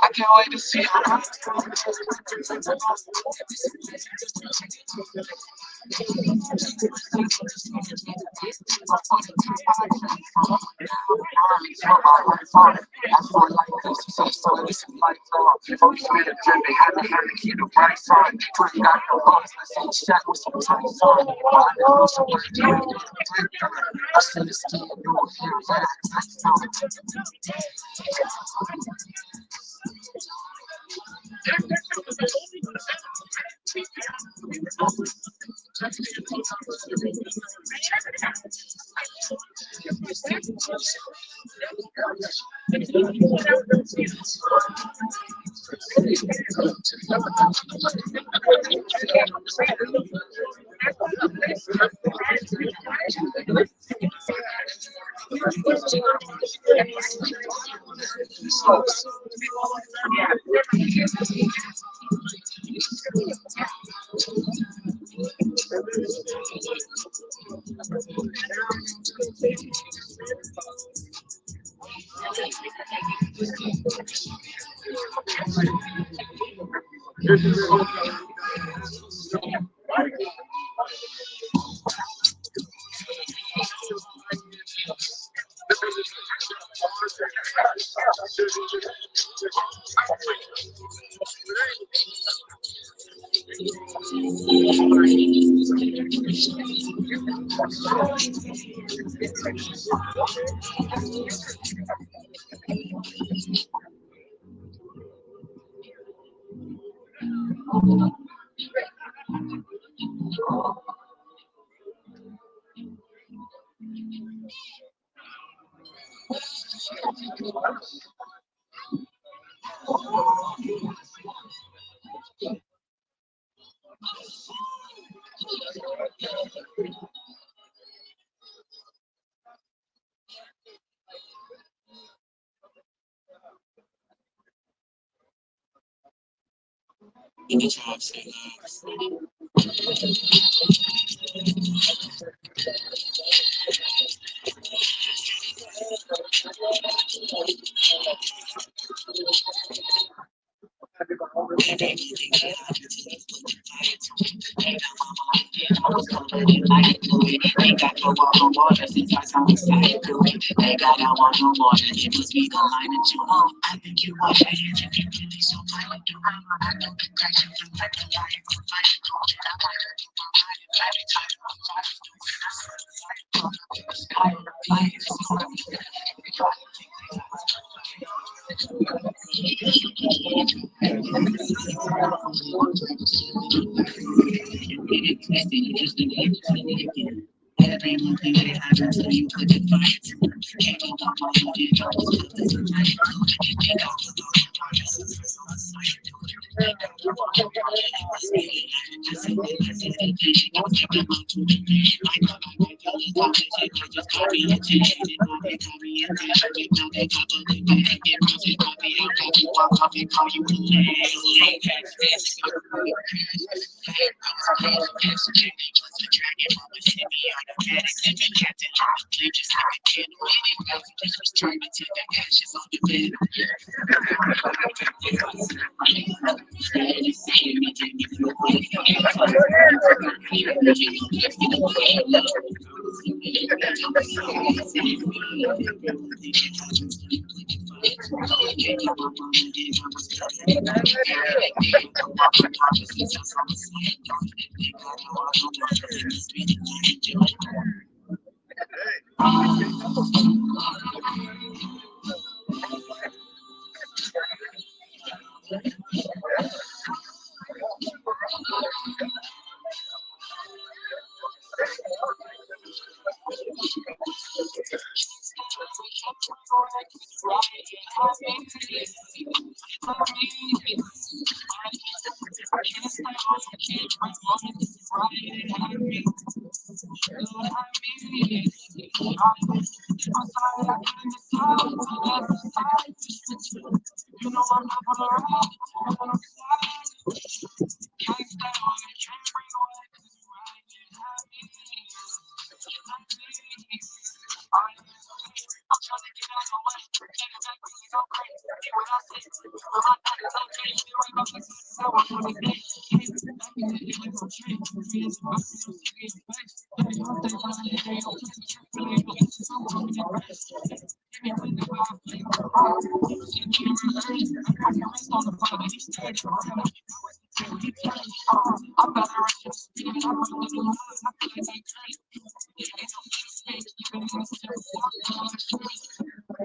I can't wait to see how In the trap, say I was coming in like a fluid. They got no more water since I saw excited to it. They got I want no more. It must be the line that you want. I think you want your hands if you really so fine to do. I know the price you do like the lion for life. I might hurt you for riding. Every time I'm fighting, doing I said the fight. The sky on the flying. Every movie they have until you put it right. Can't go up on you, did I was put this in my you got to go to promises for so much like you do. They got to walk in your head, it was me. I said, don't take them out to the day. I know I might tell the time I just copy and change. And now they copy and change. Now they copy and change. Get roses, copy and copy. Walk off and call you a lame. Dragon always hit me automatic. Let me captain. They just have a candle in it. Just was trying to take the ashes on the bed.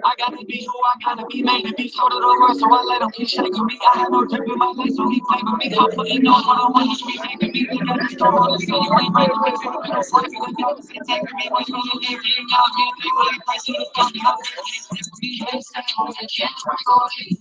I gotta be who I gotta be, made to be so to the world, so I let them keep shaking me. I had no drip in my life, so he played with me. I put in on what I want, he taking me. He got the strong on the city, ain't ready to fix it. We don't fight, we don't say, taking me, wait for the day, getting out, getting they really pricey, it's got me out there. Me, hey, say, oh, I can't work on it.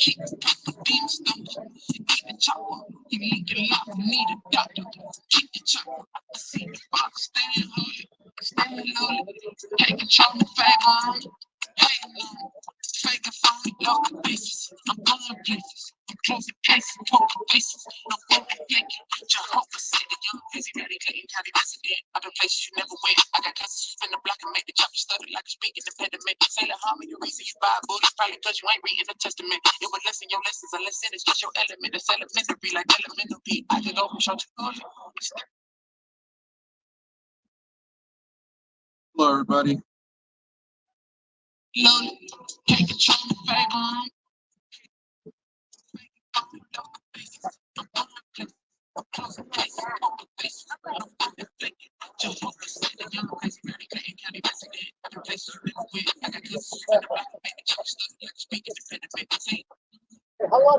keep the beam stumble. Keep the chopper. You need a lot, need a doctor. Keep the chopper. I see the box, stand holy. Stand low. Take control of favor. Hey, no. Fake it for me, local basis. I'm going places. I'm closing cases, poker faces. No phony flaking. Jehovah said the young crazy daddy Clayton County resident. I've been places you never went. I got cousins who spin the block and make the chopper stutter like a speaking impediment. Sailor Harmony, the reason you buy booty probably cause you ain't reading the testament. It would lessen your lessons unless sin is just your element. It's elementary like elemental P. I can go from short to good. Hello, everybody. Lord, take control of favor.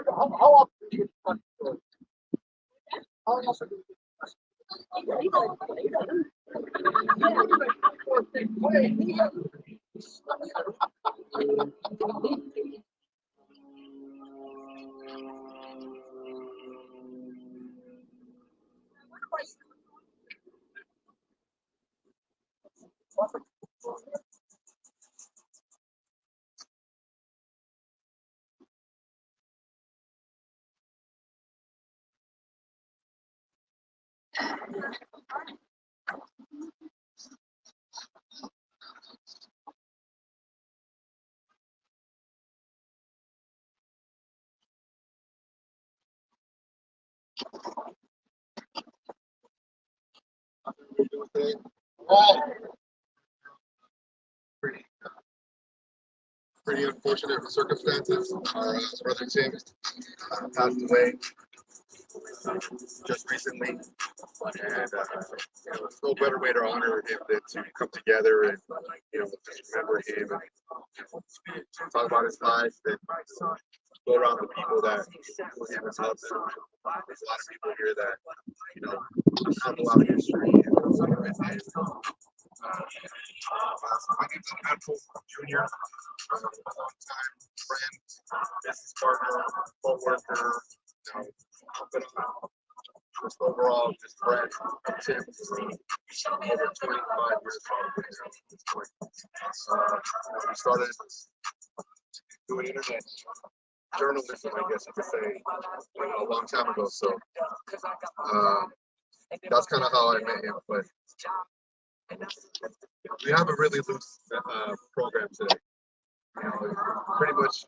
How often do you touch the How often do you pretty, pretty unfortunate circumstances. Our brother Tim passed away just recently, and there's no better way to honor him than to come together and just remember him and talk about his life and go around the people that knew him and loved him. There's a lot of people here that have a lot of history and my name's Sanchez Jr. I'm a long-time friend, business partner, co-worker, just overall just friend of Tim for over 25 years probably now at this point. We started doing internet journalism, I guess you could say, a long time ago. So that's kind of how I met him. But we have a really loose program today. Pretty much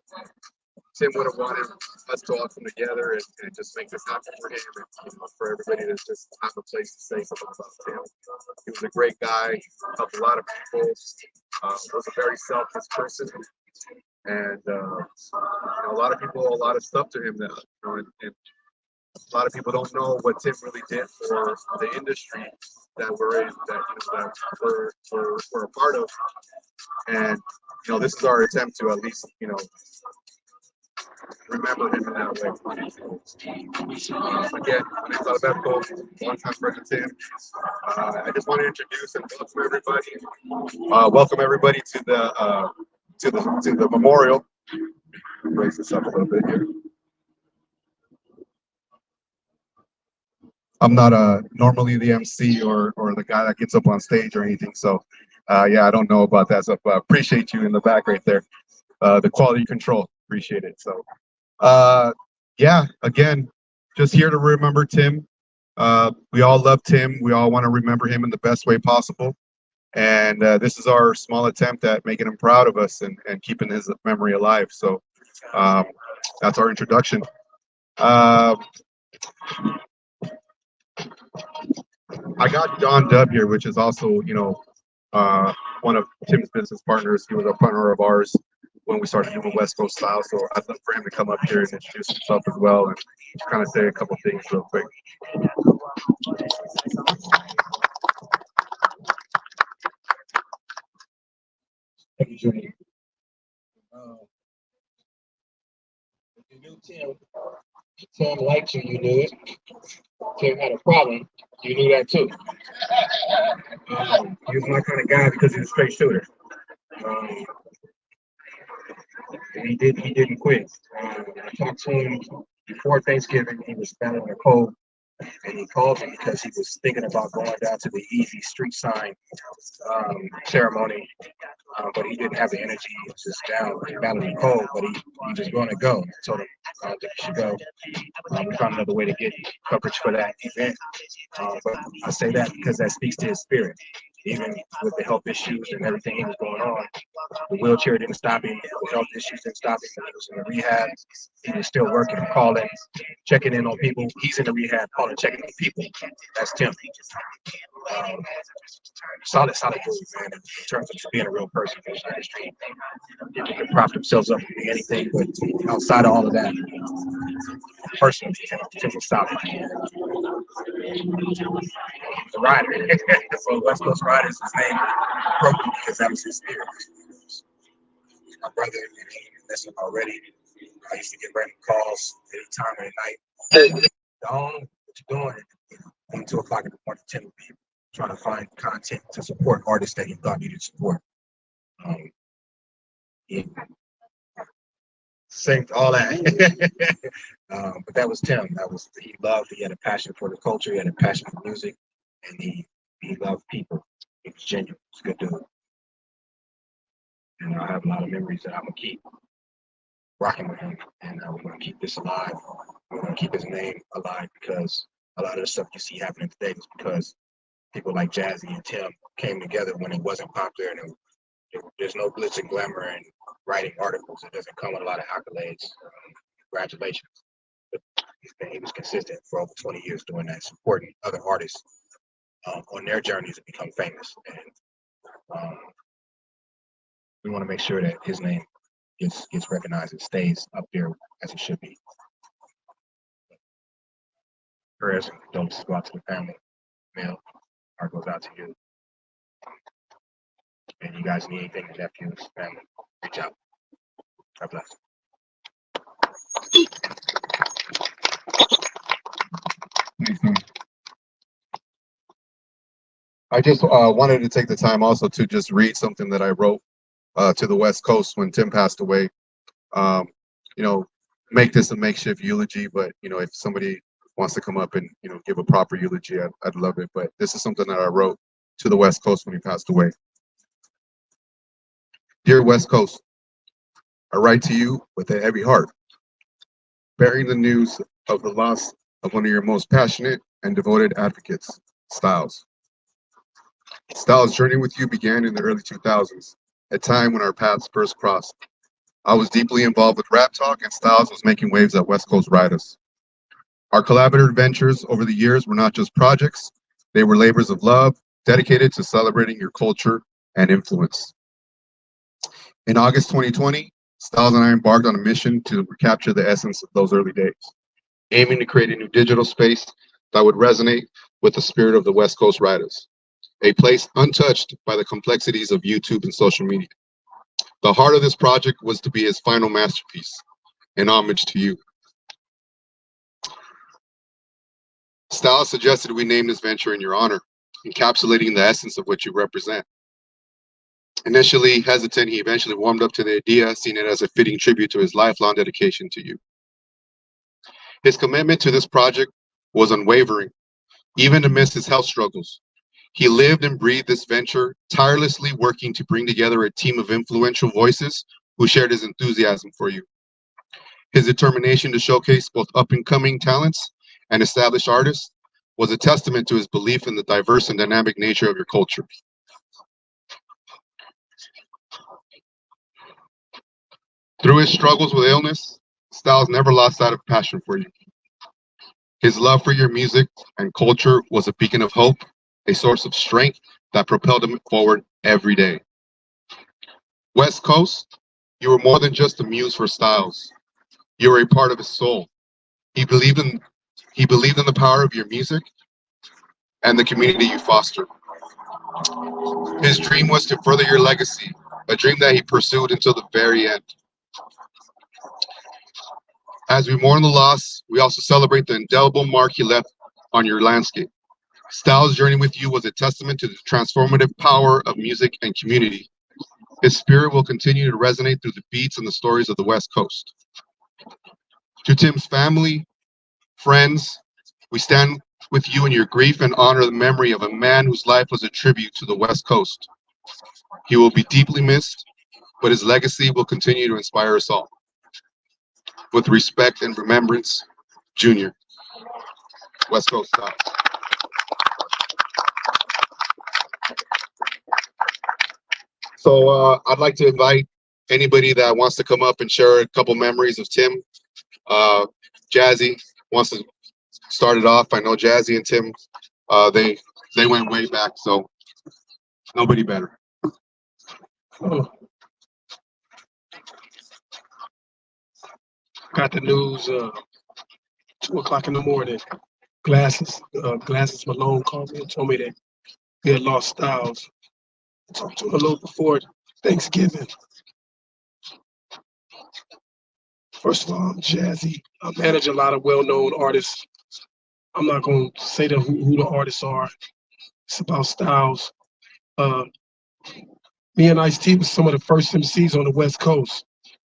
Tim would have wanted us to all come together and just make this happen for him and for everybody to just have a place to say something about Tim. He was a great guy, helped a lot of people, was a very selfless person, and a lot of people owe a lot of stuff to him that and a lot of people don't know what Tim really did for the industry that we're in, that we're a part of. And this is our attempt to at least remember him in that way. Again, my name's Alberto, longtime friend of Tim. I just want to introduce and welcome everybody. Welcome everybody to the memorial. Raise this up a little bit here. I'm not normally the MC or the guy that gets up on stage or anything, so yeah, I don't know about that stuff. But appreciate you in the back right there. The quality control, appreciate it. So yeah, again, just here to remember Tim. We all love Tim. We all want to remember him in the best way possible. And this is our small attempt at making him proud of us and keeping his memory alive. So that's our introduction. I got John Dubb here, which is also, one of Tim's business partners. He was a partner of ours when we started doing West Coast style. So I'd love for him to come up here and introduce himself as well and kind of say a couple things real quick. Thank you, Judy. You knew Tim liked you, you knew it. Tim had a problem, you knew that too. He was my kind of guy because he was a straight shooter. He didn't quit. I talked to him before Thanksgiving. He was battling a cold, and he called me because he was thinking about going down to the Easy Street Sign ceremony, but he didn't have the energy. He was just down, battling a cold, but he was going to go. I told him I don't think he should go. We found another way to get coverage for that event. But I say that because that speaks to his spirit. Even with the health issues and everything he was going on, the wheelchair didn't stop him. The health issues didn't stop him. When he was in the rehab, he was still working, calling, checking in on people. He's in the rehab, calling, checking on people. That's Tim. Um, solid dude, man. In terms of just being a real person in this industry, people can prop themselves up to be anything, but outside of all of that, personally, Tim was solid. The rider, so West Coast Riders, his name broke me because that was his spirit. My brother, and he listened already. I used to get random calls any time of the night. Dawn, what you doing? 1, 2 o'clock in the morning, 10 people trying to find content to support artists that he thought needed support. He synced all that. But that was Tim. He loved, he had a passion for the culture, he had a passion for music, and he loved people. He was genuine. He was a good dude. And I have a lot of memories that I'm gonna keep rocking with him, and we're gonna keep this alive. We're gonna keep his name alive because a lot of the stuff you see happening today is because people like Jazzy and Tim came together when it wasn't popular, and there's no glitz and glamour and writing articles. It doesn't come with a lot of accolades. Congratulations. But he was consistent for over 20 years doing that, supporting other artists on their journeys to become famous. And we want to make sure that his name gets recognized and stays up there as it should be. Prayers and condolences go out to the family. Mel, heart goes out to you. And you guys need anything, nephews, family, reach out. God bless. I just wanted to take the time also to just read something that I wrote to the West Coast when Tim passed away. Um, you know, make this a makeshift eulogy, but if somebody wants to come up and give a proper eulogy, I'd love it. But this is something that I wrote to the West Coast when he passed away. Dear West Coast, I write to you with a heavy heart, bearing the news of the loss of one of your most passionate and devoted advocates, Styles. Styles' journey with you began in the early 2000s, a time when our paths first crossed. I was deeply involved with Rap Talk, and Styles was making waves at West Coast Riders. Our collaborative ventures over the years were not just projects, they were labors of love dedicated to celebrating your culture and influence. In August 2020, Styles and I embarked on a mission to recapture the essence of those early days, aiming to create a new digital space that would resonate with the spirit of the West Coast Riders, a place untouched by the complexities of YouTube and social media. The heart of this project was to be his final masterpiece, an homage to you. Styles suggested we name this venture in your honor, encapsulating the essence of what you represent. Initially hesitant, he eventually warmed up to the idea, seeing it as a fitting tribute to his lifelong dedication to you. His commitment to this project was unwavering, even amidst his health struggles. He lived and breathed this venture, tirelessly working to bring together a team of influential voices who shared his enthusiasm for you. His determination to showcase both up-and-coming talents and established artists was a testament to his belief in the diverse and dynamic nature of your culture. Through his struggles with illness, Styles never lost sight of passion for you. His love for your music and culture was a beacon of hope, a source of strength that propelled him forward every day. West Coast, you were more than just a muse for Styles. You were a part of his soul. He believed in the power of your music and the community you foster. His dream was to further your legacy, a dream that he pursued until the very end. As we mourn the loss, we also celebrate the indelible mark he left on your landscape. Styles' journey with you was a testament to the transformative power of music and community. His spirit will continue to resonate through the beats and the stories of the West Coast. To Tim's family, friends, we stand with you in your grief and honor the memory of a man whose life was a tribute to the West Coast. He will be deeply missed, but his legacy will continue to inspire us all. With respect and remembrance, Junior, West Coast style. So I'd like to invite anybody that wants to come up and share a couple memories of Tim. Jazzy wants to start it off. I know Jazzy and Tim, they went way back, so nobody better. Oh, got the news 2 o'clock in the morning. Glasses Malone called me and told me that we had lost Styles. I talked to him a little before Thanksgiving. First of all, I'm Jazzy. I manage a lot of well-known artists. I'm not going to say who the artists are. It's about Styles. Uh, Me and Ice-T was some of the first MCs on the West Coast.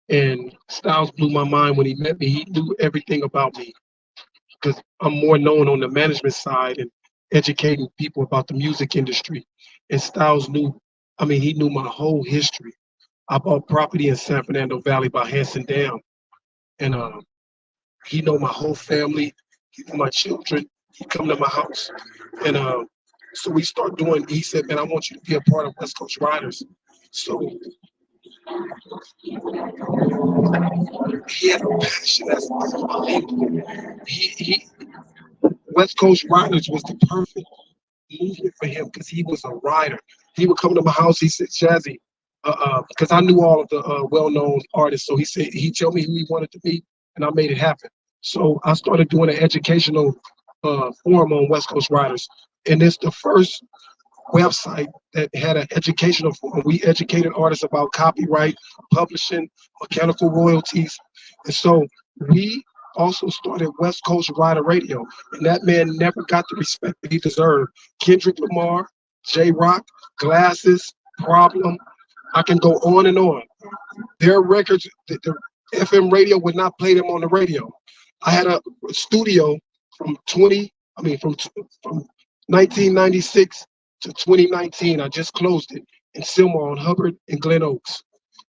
And Styles blew my mind when he met me. He knew everything about me because I'm more known on the management side and educating people about the music industry. And Styles he knew my whole history. I bought property in San Fernando Valley by Hanson Dam. And he know my whole family. He knew my children. He come to my house. And so we start doing, he said, man, I want you to be a part of West Coast Riders. So he had a passion that's unbelievable. He West Coast Riders was the perfect movement for him because he was a rider. He would come to my house. He said, Jazzy, because I knew all of the well-known artists. So he told me who he wanted to meet, and I made it happen. So I started doing an educational forum on West Coast Riders, and it's the first website that had an educational forum. We educated artists about copyright, publishing, mechanical royalties, and so we also started West Coast Rider Radio, and that man never got the respect that he deserved. Kendrick Lamar, J Rock, Glasses, Problem. I can go on and on. Their records, the FM radio would not play them on the radio. I had a studio from 1996 to 2019. I just closed it in Sylmar on Hubbard and Glen Oaks.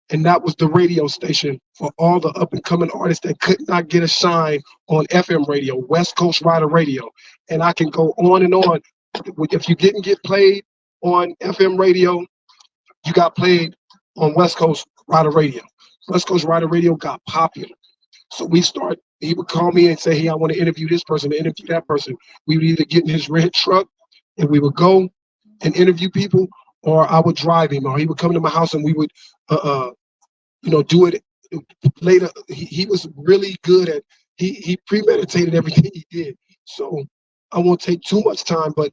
And that was the radio station for all the up and coming artists that could not get a shine on FM radio, West Coast Rider Radio. And I can go on and on. If you didn't get played on FM radio, you got played on West Coast Rider Radio. West Coast Rider Radio got popular. So he would call me and say, hey, I want to interview this person, interview that person. We would either get in his red truck and we would go and interview people, or I would drive him, or he would come to my house and we would do it later. He was really good at, he premeditated everything he did. So I won't take too much time, but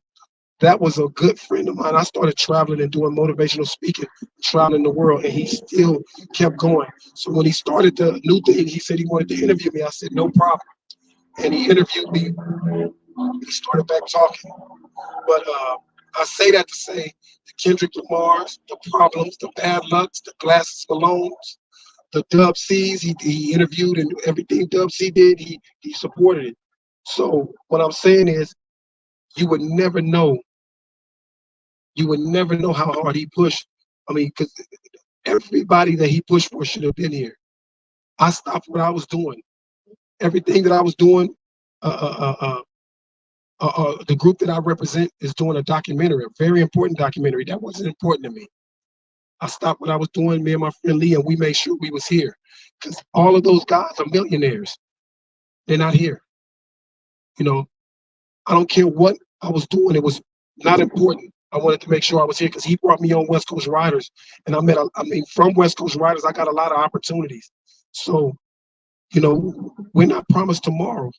that was a good friend of mine. I started traveling and doing motivational speaking, traveling the world, and he still kept going. So when he started the new thing, he said he wanted to interview me. I said, no problem. And he interviewed me. We started back talking. But I say that to say the Kendrick Lamars, the Problems, the Bad Lucks, the Glasses Malones, the Dub C's, he interviewed, and everything Dub C did, he supported it. So what I'm saying is, you would never know how hard he pushed. I mean, because everybody that he pushed for should have been here. I stopped what I was doing. Everything that I was doing, the group that I represent is doing a documentary, a very important documentary. That wasn't important to me. I stopped what I was doing, me and my friend Lee, and we made sure we was here. Because all of those guys are millionaires. They're not here. I don't care what I was doing. It was not important. I wanted to make sure I was here because he brought me on West Coast Riders. And from West Coast Riders, I got a lot of opportunities. So, we're not promised tomorrow.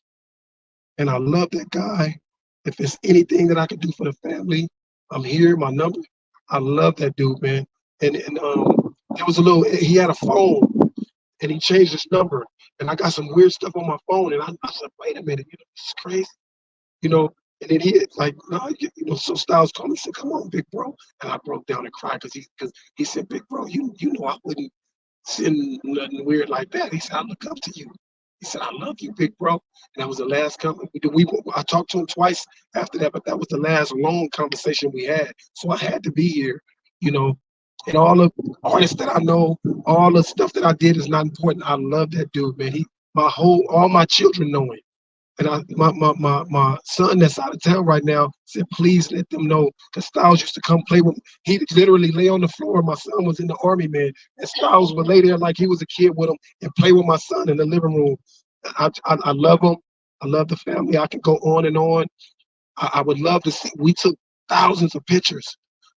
And I love that guy. If there's anything that I could do for the family, I'm here, my number. I love that dude, man. And there was he had a phone and he changed his number. And I got some weird stuff on my phone. And I said, wait a minute, this is crazy. And then he like, no, so Styles called me and said, come on, big bro. And I broke down and cried because he said, big bro, you know I wouldn't send nothing weird like that. He said, I look up to you. He said, I love you, big bro. And that was the last comment. I talked to him twice after that, but that was the last long conversation we had. So I had to be here, you know. And all the artists that I know, all the stuff that I did is not important. I love that dude, man. All my children know him. And my son that's out of town right now said, please let them know. Because Styles used to come play with me. He literally lay on the floor. My son was in the army, man. And Styles would lay there like he was a kid with him and play with my son in the living room. I love him. I love the family. I can go on and on. I would love to see. We took thousands of pictures.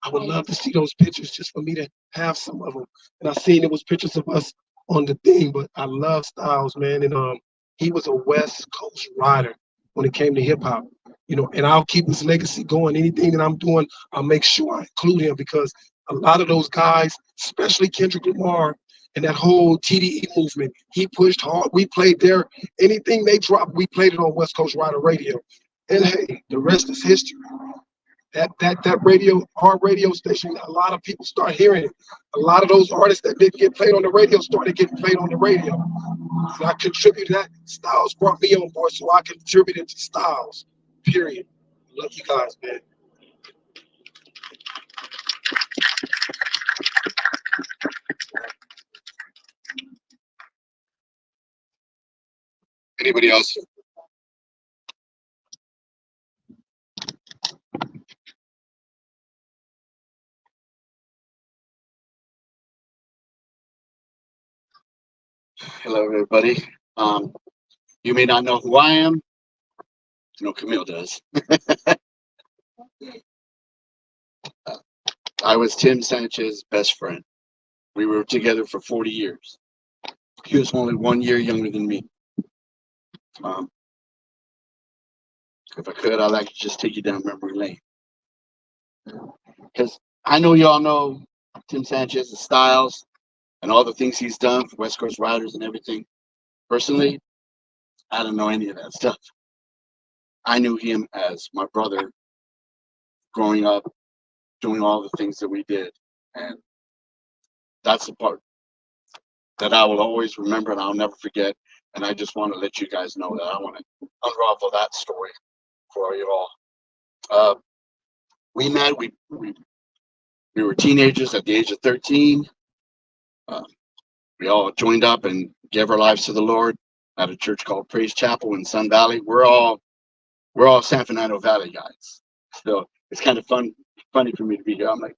I would love to see those pictures just for me to have some of them. And I seen it was pictures of us on the thing, but I love Styles, man. And he was a West Coast rider when it came to hip hop, and I'll keep his legacy going. Anything that I'm doing, I'll make sure I include him because a lot of those guys, especially Kendrick Lamar and that whole TDE movement, he pushed hard. We played there. Anything they dropped, we played it on West Coast Rider Radio. And hey, the rest is history. That radio, our radio station, a lot of people start hearing it. A lot of those artists that didn't get played on the radio started getting played on the radio. And I contributed that. Styles brought me on board, so I contributed to Styles. Period. Love you guys, man. Anybody else? Hello, everybody. You may not know who I am. I know Camille does. I was Tim Sanchez's best friend. We were together for 40 years. He was only 1 year younger than me. If I could, I'd like to just take you down memory lane. Because I know y'all know Tim Sanchez's styles and all the things he's done for West Coast Riders and everything. Personally, I don't know any of that stuff. I knew him as my brother growing up, doing all the things that we did. And that's the part that I will always remember and I'll never forget. And I just want to let you guys know that I want to unravel that story for you all. We met, we were teenagers at the age of 13. We all joined up and gave our lives to the Lord at a church called Praise Chapel in Sun Valley. We're all San Fernando Valley guys. So it's kind of funny for me to be here. I'm like,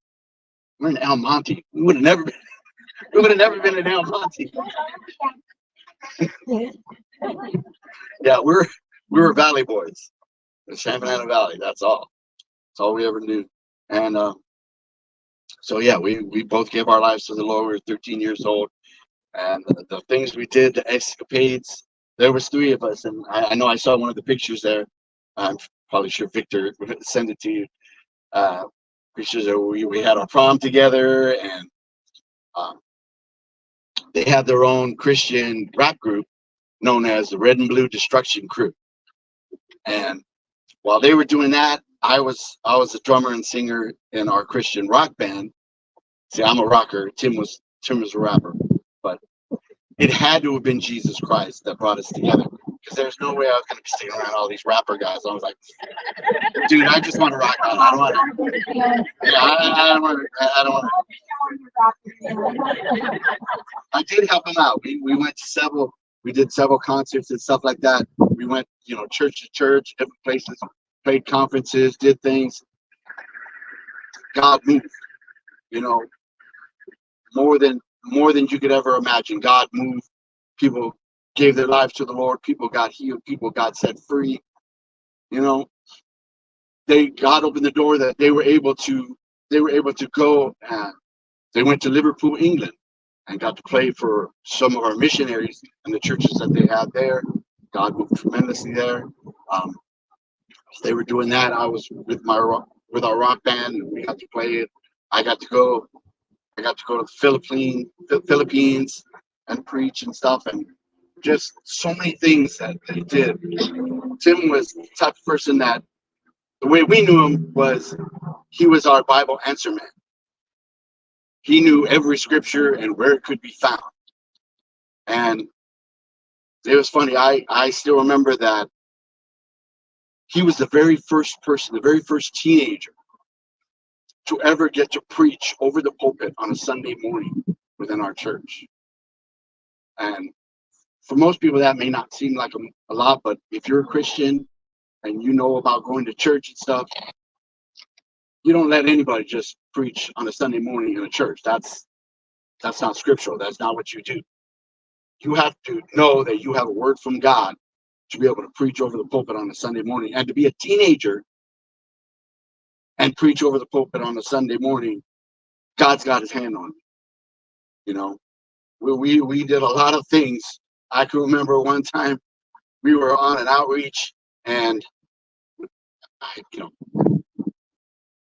we're in El Monte. We would have never been in El Monte. Yeah, we were Valley boys. The San Fernando Valley, that's all. That's all we ever knew. And so yeah, we both gave our lives to the Lord. We were 13 years old. And the things we did, the escapades, there was 3 of us. And I know I saw one of the pictures there. I'm probably sure Victor would send it to you. Pictures of we had our prom together, and they had their own Christian rap group known as the Red and Blue Destruction Crew. And while they were doing that, I was a drummer and singer in our Christian rock band. See, I'm a rocker. Tim was a rapper, but it had to have been Jesus Christ that brought us together, because there's no way I was going to be sticking around all these rapper guys. I was like, dude, I just want to rock out. I don't want to. Yeah, I don't want to. I did help him out. We went to we did several concerts and stuff like that. We went, church to church, different places, played conferences, did things. God moved, more than you could ever imagine. God moved. People gave their lives to the Lord. People got healed. People got set free. God opened the door that they were able to go, and they went to Liverpool, England, and got to play for some of our missionaries and the churches that they had there. God moved tremendously there. They were doing that. I was with our rock band, and we got to play it. I got to go to the Philippines and preach and stuff, and just so many things that they did. Tim was the type of person that the way we knew him was he was our Bible answer man. He knew every scripture and where it could be found. And it was funny. I still remember that he was the very first person, the very first teenager to ever get to preach over the pulpit on a Sunday morning within our church. And for most people, that may not seem like a lot, but if you're a Christian and you know about going to church and stuff, you don't let anybody just preach on a Sunday morning in a church. That's not scriptural. That's not what you do. You have to know that you have a word from God to be able to preach over the pulpit on a Sunday morning, and to be a teenager and preach over the pulpit on a Sunday morning. God's got his hand on it. You know, we did a lot of things. I can remember one time we were on an outreach, and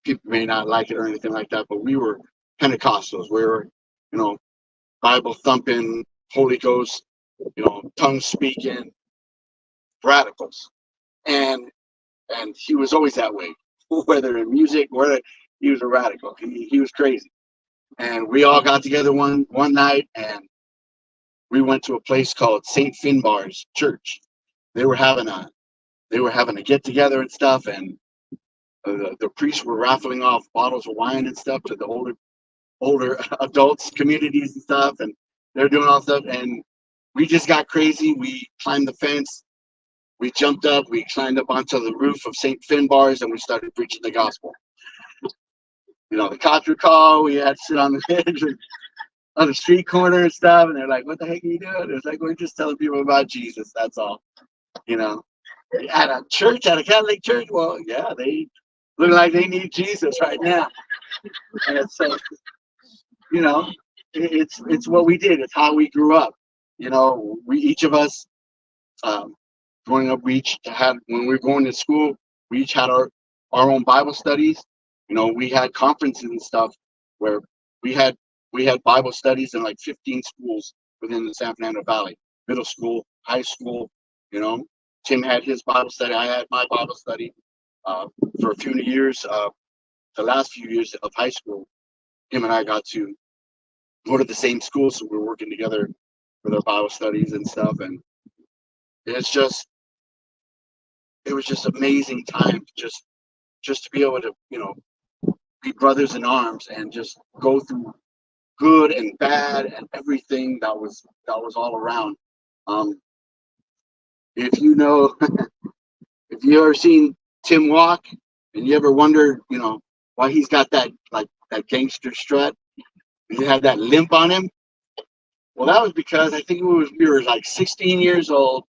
people may not like it or anything like that, but we were Pentecostals. We were, Bible thumping, Holy Ghost, tongue speaking radicals. And he was always that way, whether in music, whether he was a radical. He was crazy. And we all got together one night, and we went to a place called St. Finbar's Church. They were having a get together and stuff, and the priests were raffling off bottles of wine and stuff to the older adults, communities and stuff, and they're doing all stuff. And we just got crazy. We climbed the fence. We jumped up. We climbed up onto the roof of St. Finbar's, and we started preaching the gospel. The cops would call. We had to sit on the edge on the street corner and stuff, and they're like, "What the heck are you doing?" It's like, we're just telling people about Jesus. That's all. At a church, at a Catholic church, well, yeah, they look like they need Jesus right now. And so, it's what we did. It's how we grew up. We each of us, growing up, we each had, when we were going to school, we each had our own Bible studies. We had conferences and stuff where we had Bible studies in like 15 schools within the San Fernando Valley, middle school, high school. Tim had his Bible study. I had my Bible study for a few years. The last few years of high school, him and I got to go to the same school, so we were working together with our Bible studies and stuff. And it was just amazing time just to be able to be brothers in arms and just go through good and bad and everything that was all around. If if you ever seen Tim walk and you ever wondered, why he's got that gangster strut, he had that limp on him. Well, that was because I think we were like 16 years old,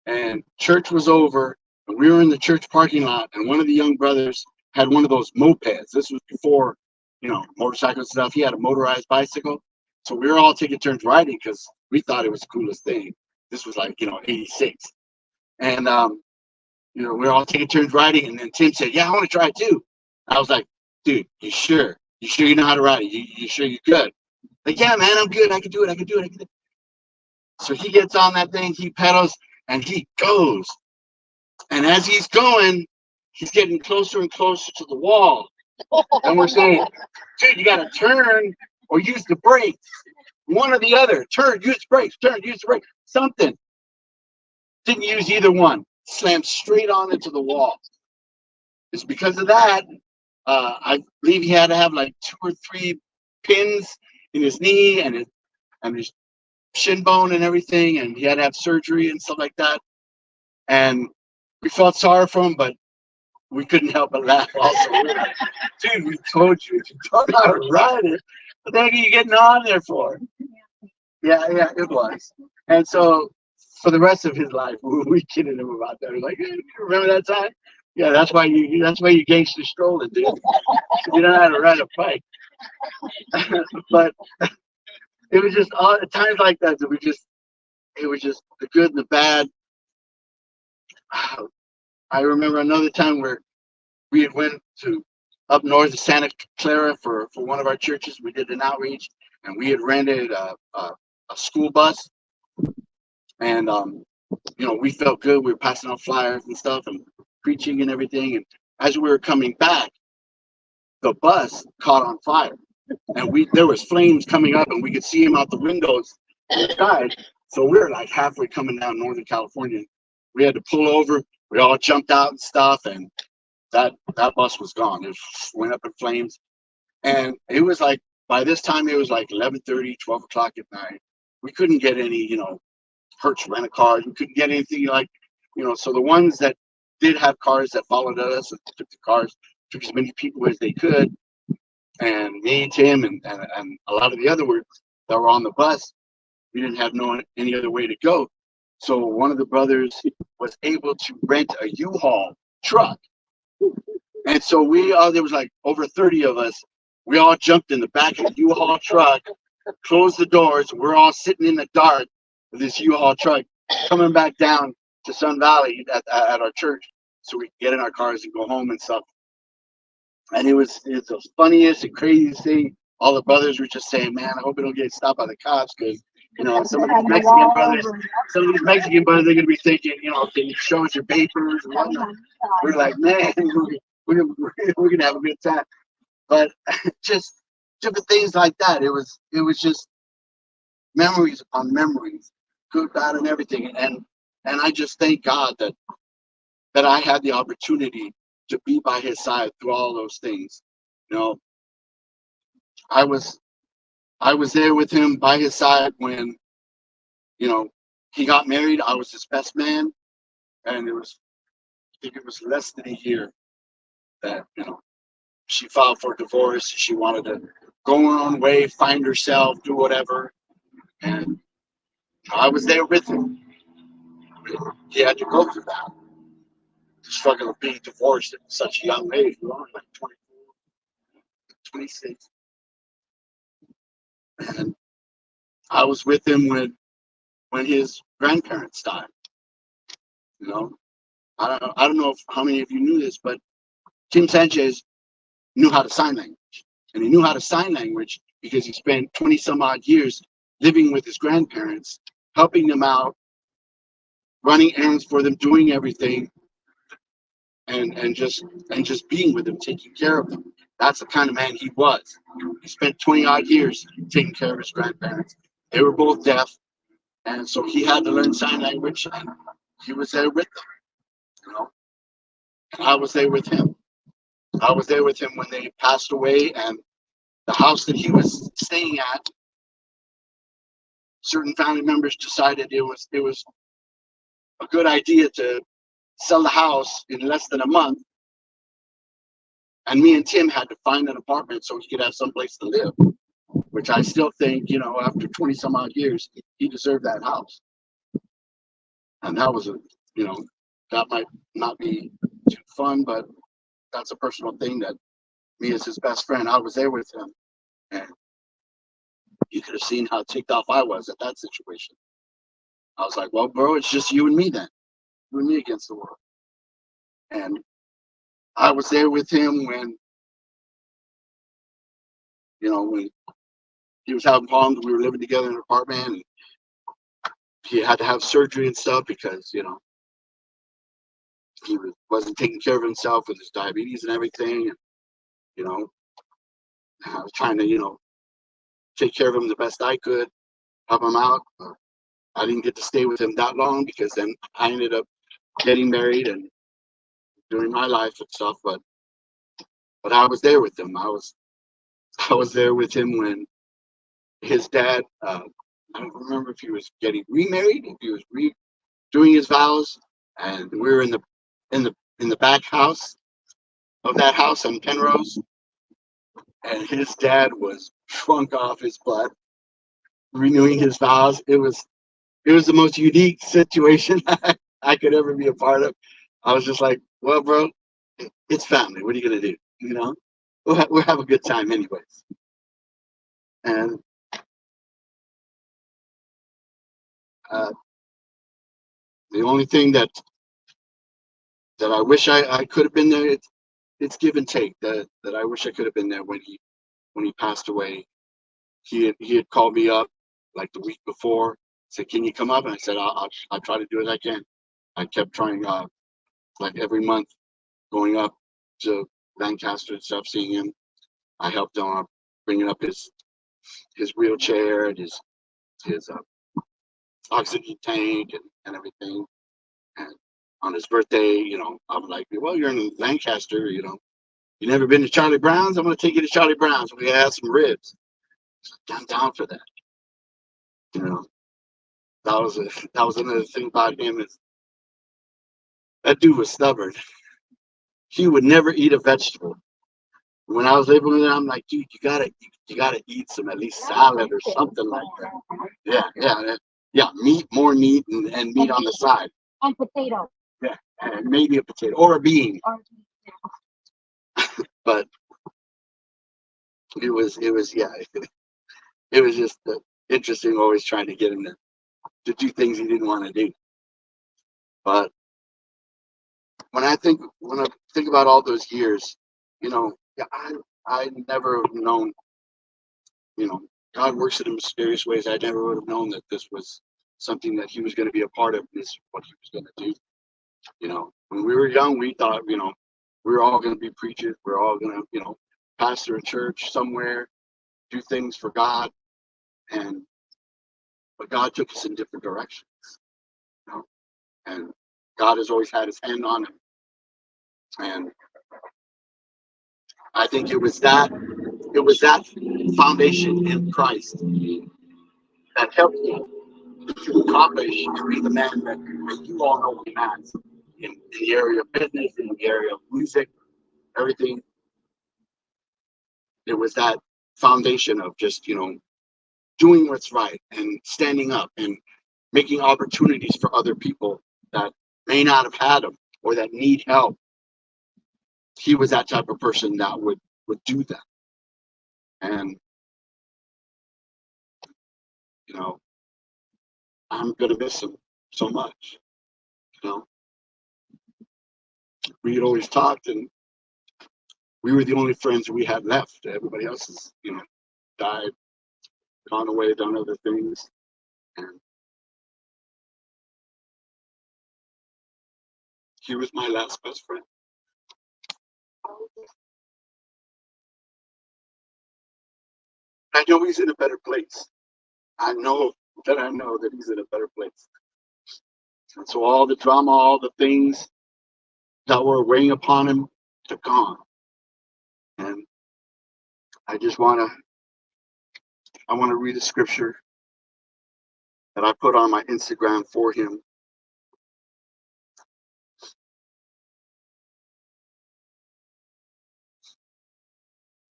and church was over, and we were in the church parking lot, and one of the young brothers had one of those mopeds. This was before, motorcycle stuff. He had a motorized bicycle. So we were all taking turns riding because we thought it was the coolest thing. This was like, 86. And, we were all taking turns riding. And then Tim said, "Yeah, I want to try it too." I was like, "Dude, you sure? You sure you know how to ride it? You sure you're good?" Like, "Yeah, man, I'm good. I can do it. So he gets on that thing, he pedals, and he goes. And as he's going, he's getting closer and closer to the wall. And we're saying, "Dude, you got to turn or use the brakes. One or the other. Turn, use the brakes. Turn, use the brakes." Something. Didn't use either one. Slammed straight on into the wall. It's because of that. I believe he had to have like 2 or 3 pins in his knee and his shin bone and everything, and he had to have surgery and stuff like that. And we felt sorry for him, but we couldn't help but laugh also. We were like, "Dude, we told you don't know how to ride it. What the heck are you getting on there for?" Yeah, it was. And so for the rest of his life, we kidded him about that. We're like, "Hey, you remember that time? Yeah, that's why you gangster strolling, dude. You don't know how to ride a bike." But it was just all times like that it was just the good and the bad. I remember another time where we had went to up north of Santa Clara for one of our churches. We did an outreach, and we had rented a school bus, and we felt good. We were passing out flyers and stuff, and preaching and everything. And as we were coming back, the bus caught on fire, and there was flames coming up, and we could see them out the windows inside. So we were like halfway coming down Northern California. We had to pull over. We all jumped out and stuff, and that bus was gone. It went up in flames, and it was like by this time it was like 11:30, 12 o'clock at night. We couldn't get any, Hertz rent a car. We couldn't get anything like, So the ones that did have cars that followed us and took the cars, took as many people as they could, and me, Tim, and a lot of the other ones that were on the bus, we didn't have any other way to go. So one of the brothers was able to rent a U-Haul truck. And so there was like over 30 of us. We all jumped in the back of the U-Haul truck, closed the doors. We're all sitting in the dark with this U-Haul truck coming back down to Sun Valley at our church so we could get in our cars and go home and stuff. And it's the funniest and craziest thing. All the brothers were just saying, man, I hope we don't get stopped by the cops because, some of these Mexican brothers, they're going to be thinking, can you show us your papers and whatnot? We're like, man, we're going to have a good time. But just different things like that. It was just memories upon memories, good, bad, and everything. And I just thank God that I had the opportunity to be by his side through all those things. I was there with him by his side when, he got married. I was his best man, and I think it was less than a year that, she filed for divorce. She wanted to go her own way, find herself, do whatever. And I was there with him. He had to go through that. The struggle of being divorced at such a young age. We were only like 24, 26. And I was with him when his grandparents died. I don't know how many of you knew this, but Tim Sanchez knew how to sign language. And he knew how to sign language because he spent 20 some odd years living with his grandparents, helping them out, running errands for them, doing everything, and just being with them, taking care of them. That's the kind of man he was. He spent 20 odd years taking care of his grandparents. They were both deaf, and so he had to learn sign language, and he was there with them, And I was there with him. I was there with him when they passed away, and the house that he was staying at, certain family members decided it was a good idea to sell the house in less than a month, and me and Tim had to find an apartment so he could have someplace to live, which I still think, after 20 some odd years, he deserved that house. And that was that might not be too fun, but that's a personal thing that me as his best friend, I was there with him, and you could have seen how ticked off I was at that situation. I was like, well, bro, it's just you and me then. You and me against the world. And I was there with him when he was having problems. We were living together in an apartment, and he had to have surgery and stuff because, he wasn't taking care of himself with his diabetes and everything. And, I was trying to, take care of him the best I could, help him out. I didn't get to stay with him that long because then I ended up getting married and doing my life and stuff. But I was there with him. I was there with him when his dad, I don't remember if he was getting remarried, if he was doing his vows, and we were in the back house of that house on Penrose, and his dad was drunk off his butt, renewing his vows. It was the most unique situation I could ever be a part of. I was just like, well, bro, it's family. What are you gonna do? We'll have a good time anyways. And the only thing that I wish I could have been there, it's give and take. That I wish I could have been there when he passed away. He had called me up like the week before, said, "Can you come up?" And I said, "I'll try to do it. I can." I kept trying like every month, going up to Lancaster and stuff, seeing him. I helped him up, bringing up his wheelchair and his oxygen tank and everything. And on his birthday, I'm like, well, you're in Lancaster, you never been to Charlie Brown's? I'm going to take you to Charlie Brown's. We're going to have some ribs. So I'm down for that. That was another thing about him, is that dude was stubborn. He would never eat a vegetable. When I was living with him, I'm like, dude, you gotta eat some, at least salad or something like that. Yeah. More meat and meat on the side. And potato. Yeah, and maybe a potato or a bean. But it was it was just interesting, always trying to get him to do things he didn't want to do. But when I think about all those years, I never have known, God works in mysterious ways. I never would have known that this was something that he was going to be a part of, this what he was going to do. When we were young, we thought, we were all going to be preachers. We're all going to, pastor a church somewhere, do things for God. But God took us in different directions, and God has always had his hand on him. And I think it was that foundation in Christ that helped me to accomplish and be the man that you all know him as in the area of business, in the area of music, everything. It was that foundation of just, doing what's right and standing up and making opportunities for other people that may not have had them or that need help. He was that type of person that would do that. And, I'm going to miss him so much. We had always talked, and we were the only friends we had left. Everybody else has, died, gone away, done other things. And he was my last best friend. I know he's in a better place. I know that he's in a better place. And so all the drama, all the things that were weighing upon him, they're gone. And I want to read a scripture that I put on my Instagram for him.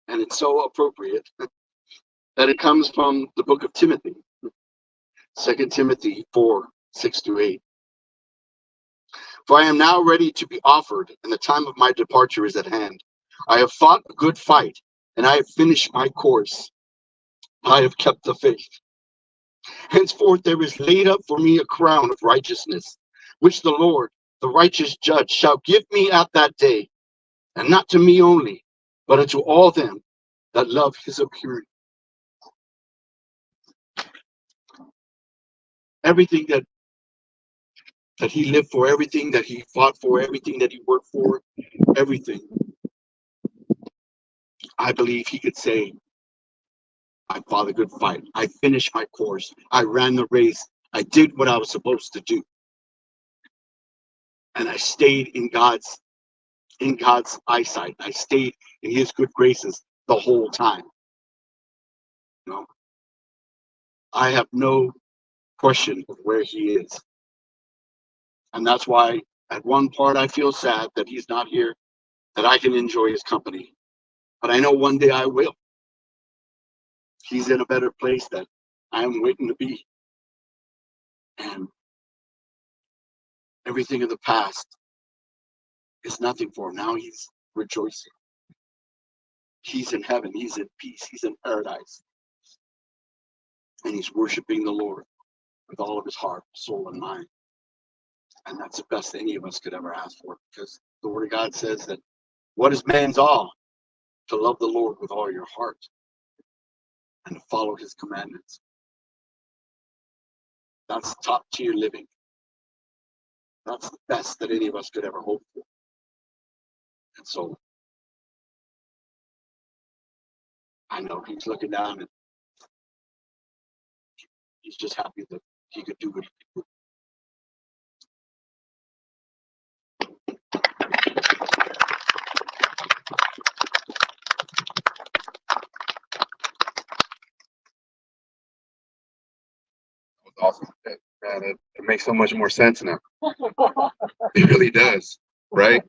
And it's so appropriate that it comes from the book of Timothy, 2 Timothy 4:6-8. For I am now ready to be offered, and the time of my departure is at hand. I have fought a good fight, and I have finished my course. I have kept the faith. Henceforth there is laid up for me a crown of righteousness, which the Lord, the righteous judge, shall give me at that day, and not to me only, but unto all them that love his appearing. Everything that he lived for, everything that he fought for, everything that he worked for, everything, I believe he could say, I fought a good fight. I finished my course. I ran the race. I did what I was supposed to do. And I stayed in God's eyesight. I stayed in his good graces the whole time. I have no question of where he is. And that's why at one part I feel sad that he's not here, that I can enjoy his company. But I know one day I will. He's in a better place that I am waiting to be. And everything in the past is nothing for him. Now he's rejoicing. He's in heaven. He's in peace. He's in paradise. And he's worshiping the Lord with all of his heart, soul, and mind. And that's the best any of us could ever ask for, because the Word of God says that what is man's all? To love the Lord with all your heart and to follow his commandments. That's top tier living. That's the best that any of us could ever hope for. And so I know he's looking down and he's just happy that he could do what he could do. Awesome. Man, it makes so much more sense now. It really does, right?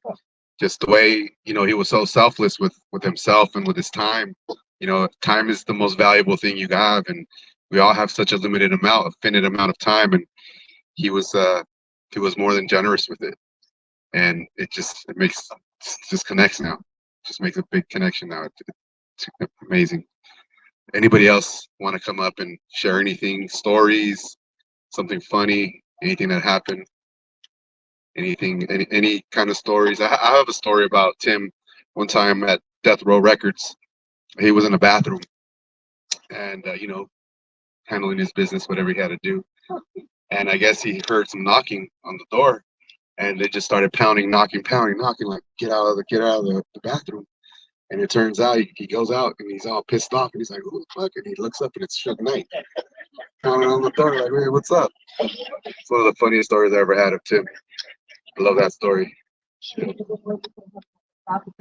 Just the way, he was so selfless with himself and with his time. Time is the most valuable thing you have, and we all have such a finite amount of time, and he was more than generous with it, and it just connects now. Just makes a big connection now. It's amazing. Anybody else want to come up and share anything, stories, something funny, anything that happened, any kind of stories? I have a story about Tim. One time at Death Row Records, he was in a bathroom and handling his business, whatever he had to do, and I guess he heard some knocking on the door, and they just started pounding, knocking, like get out of the bathroom. And it turns out he goes out and he's all pissed off and he's like, "Who the fuck?" And he looks up and it's Suge Knight pounding on the door like, "Hey, what's up?" It's one of the funniest stories I ever had of Tim. I love that story.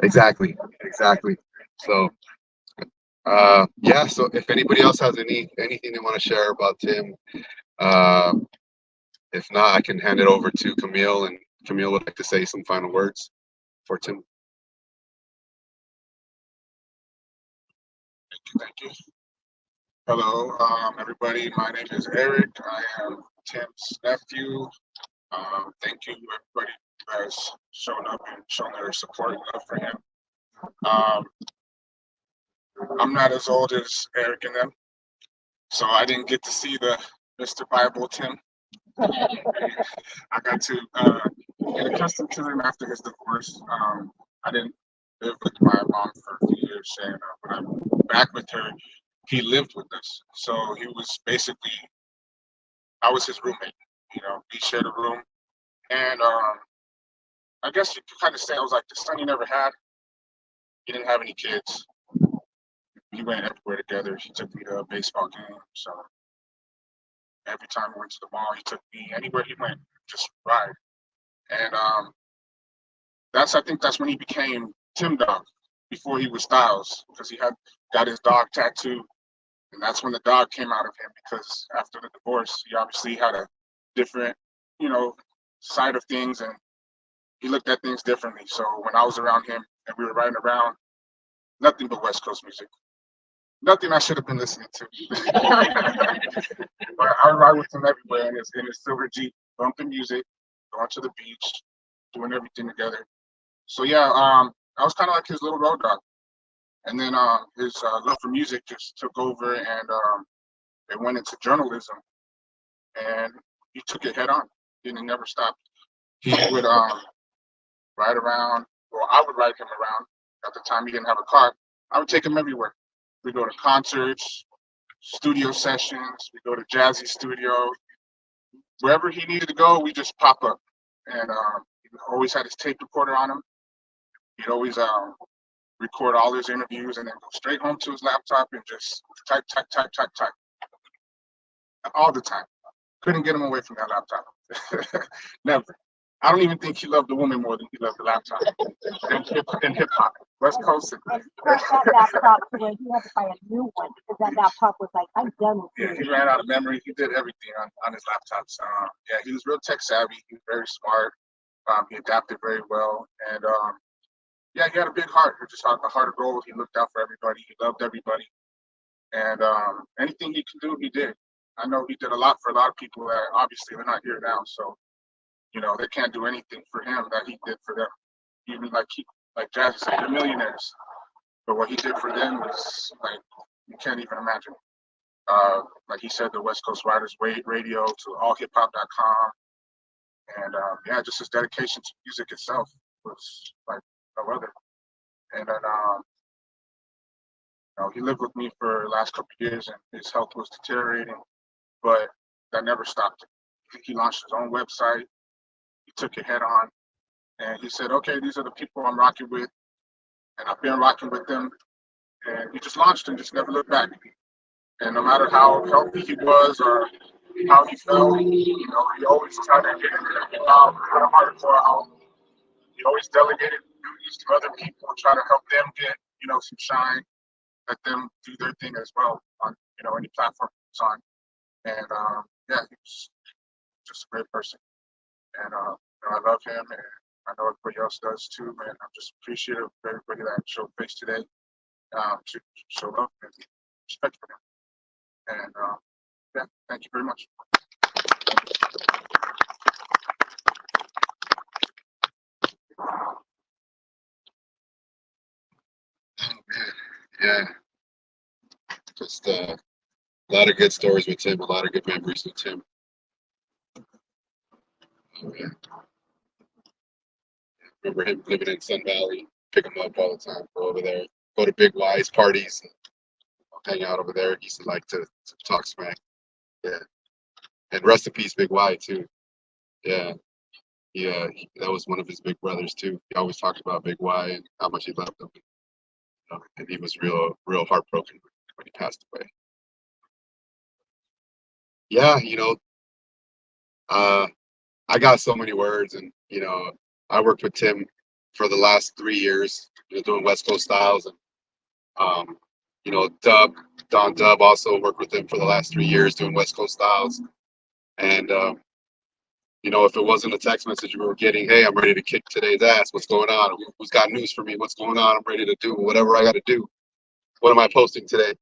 Exactly. So yeah. So if anybody else has anything they want to share about Tim, if not, I can hand it over to Camille, and Camille would like to say some final words for Tim. Thank you. Hello, everybody. My name is Eric. I am Tim's nephew. Thank you, everybody who has shown up and shown their support and love for him. I'm not as old as Eric and them, so I didn't get to see the Mr. Bible Tim. I got to get accustomed to him after his divorce. I didn't live with my mom for a few years, and when I'm back with her, he lived with us. So he was basically, I was his roommate. We shared a room, and I guess you could kind of say I was like the son he never had. He didn't have any kids. We went everywhere together. He took me to a baseball game. So every time we went to the mall, he took me anywhere he went, just ride. And I think that's when he became Tim Dog, before he was Styles, because he got his dog tattoo, and that's when the dog came out of him. Because after the divorce, he obviously had a different, side of things, and he looked at things differently. So when I was around him and we were riding around, nothing but West Coast music. Nothing I should have been listening to. But I ride with him everywhere in his silver Jeep, bumping music, going to the beach, doing everything together. So yeah, I was kind of like his little road dog. And then his love for music just took over, and it went into journalism. And he took it head on. He never stopped. He would ride around, or I would ride him around. At the time, he didn't have a car. I would take him everywhere. We go to concerts, studio sessions. We go to Jazzy Studio. Wherever he needed to go, we just pop up. And he always had his tape recorder on him. He'd always record all his interviews and then go straight home to his laptop and just type all the time. Couldn't get him away from that laptop. Never. I don't even think he loved the woman more than he loved the laptop. And hip hop. West Coast. That laptop when he had to buy a new one because that laptop was like, I'm done with Yeah, he ran out of memory. He did everything on his laptops. Yeah, he was real tech savvy. He was very smart. He adapted very well. And yeah, he had a big heart. He just had a heart of gold. He looked out for everybody. He loved everybody. And anything he could do, he did. I know he did a lot for a lot of people that obviously they're not here now. So, they can't do anything for him that he did for them. Even like Jazzy said, they're millionaires. But what he did for them was like, you can't even imagine. Like he said, the West Coast Writers Radio to allhiphop.com. And yeah, just his dedication to music itself was like no other. And then he lived with me for the last couple of years, and his health was deteriorating, but that never stopped him. He launched his own website. he took it head on, and he said, "Okay, these are the people I'm rocking with, and I've been rocking with them." And he just launched and just never looked back. And no matter how healthy he was or how he felt, he always tried to get had a heart for how he always delegated duties to other people and try to help them get, some shine, let them do their thing as well on, any platform he was on. And yeah, he was just a great person. And I love him, and I know everybody else does too. And I'm just appreciative of everybody that showed face today, to show love and respect for him. And yeah, thank you very much. Oh man, yeah, just a lot of good stories with Tim, a lot of good memories with Tim. Oh, yeah. Remember him living in Sun Valley, pick him up all the time, go over there, go to Big Y's parties, and hang out over there. He used to like to talk smack. Yeah, and rest in peace, Big Y too. Yeah, that was one of his big brothers too. He always talked about Big Y and how much he loved him. And he was real heartbroken when he passed away. Yeah, I got so many words, and I worked with Tim for the last 3 years, doing West Coast styles, and Don Dub also worked with him for the last 3 years doing West Coast styles, and if it wasn't a text message we were getting, hey, I'm ready to kick today's ass. What's going on? Who's got news for me? What's going on? I'm ready to do whatever I got to do. What am I posting today?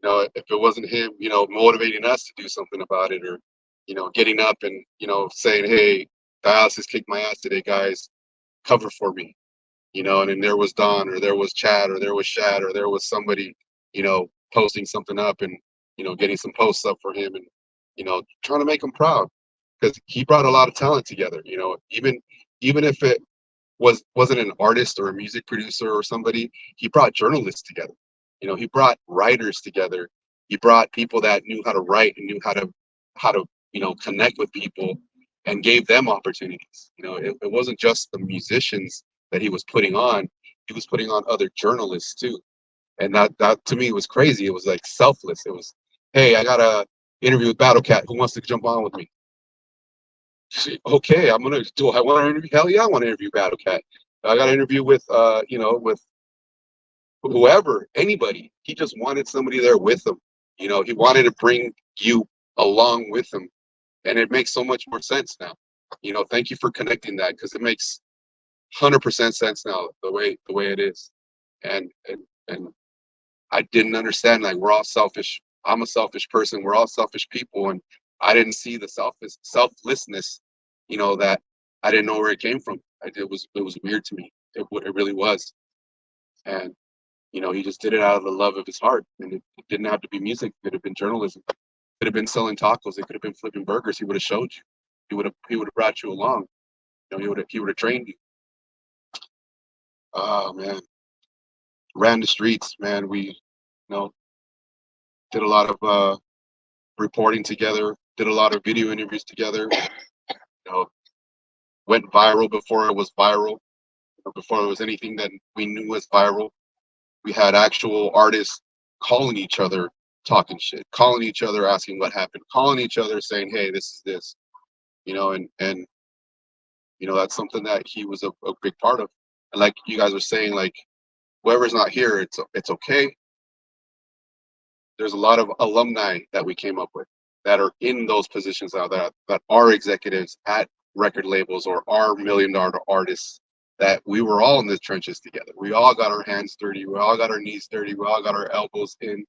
If it wasn't him, motivating us to do something about it, or, getting up and, saying, hey, dialysis kicked my ass today, guys, cover for me, and then there was Don, or there was Chad, or there was Shad, or there was somebody, posting something up and, getting some posts up for him and, trying to make him proud, because he brought a lot of talent together, even if it wasn't an artist or a music producer or somebody, he brought journalists together. He brought writers together. He brought people that knew how to write and knew how to connect with people, and gave them opportunities. It wasn't just the musicians that he was putting on. He was putting on other journalists too. And that to me was crazy. It was like selfless. It was, hey, I got a interview with Battle Cat. Who wants to jump on with me? Okay, I want to interview. Hell yeah, I want to interview Battle Cat. I got an interview with with whoever, anybody. He just wanted somebody there with him. He wanted to bring you along with him, and it makes so much more sense now. Thank you for connecting that, because it makes 100% sense now the way it is. And I didn't understand, like, we're all selfish. I'm a selfish person. We're all selfish people, and I didn't see the selflessness, that I didn't know where it came from. It was weird to me. It really was. And he just did it out of the love of his heart, and it didn't have to be music. It could have been journalism. It could have been selling tacos. It could have been flipping burgers. He would have showed you. He would have brought you along. He would have trained you. Oh man, ran the streets, man. We did a lot of reporting together. Did a lot of video interviews together. Went viral before it was viral. Before it was anything that we knew was viral. We had actual artists calling each other, talking shit, calling each other, asking what happened, calling each other, saying, hey, this is this, and that's something that he was a big part of. And like you guys were saying, like, whoever's not here, it's okay. There's a lot of alumni that we came up with that are in those positions now, that are executives at record labels or are $1 million artists, that we were all in the trenches together. We all got our hands dirty. We all got our knees dirty. We all got our elbows in.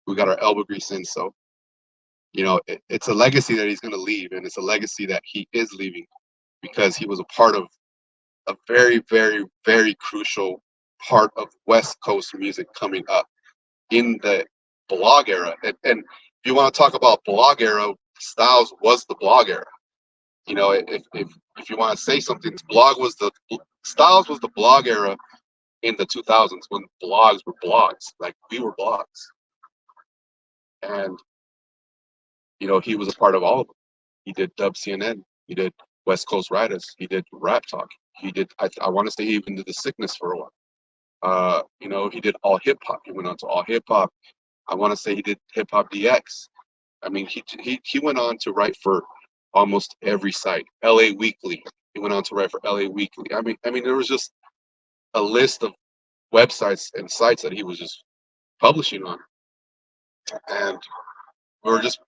We got our elbow grease in. So, it's a legacy that he's going to leave. And it's a legacy that he is leaving, because he was a part of a very, very, very crucial part of West Coast music coming up in the blog era. And if you want to talk about blog era, Styles was the blog era. If you want to say something, Styles was the blog era in the 2000s, when blogs were blogs. Like, we were blogs. And he was a part of all of them. He did Dub CNN. He did West Coast Riders. He did Rap Talk. He did. I want to say he even did The Sickness for a while. You know, he did All Hip Hop. He went on to All Hip Hop. I want to say he did Hip Hop DX. I mean, he went on to write for almost every site. LA Weekly. He went on to write for LA Weekly. I mean, there was just a list of websites and sites that he was just publishing on, and we were just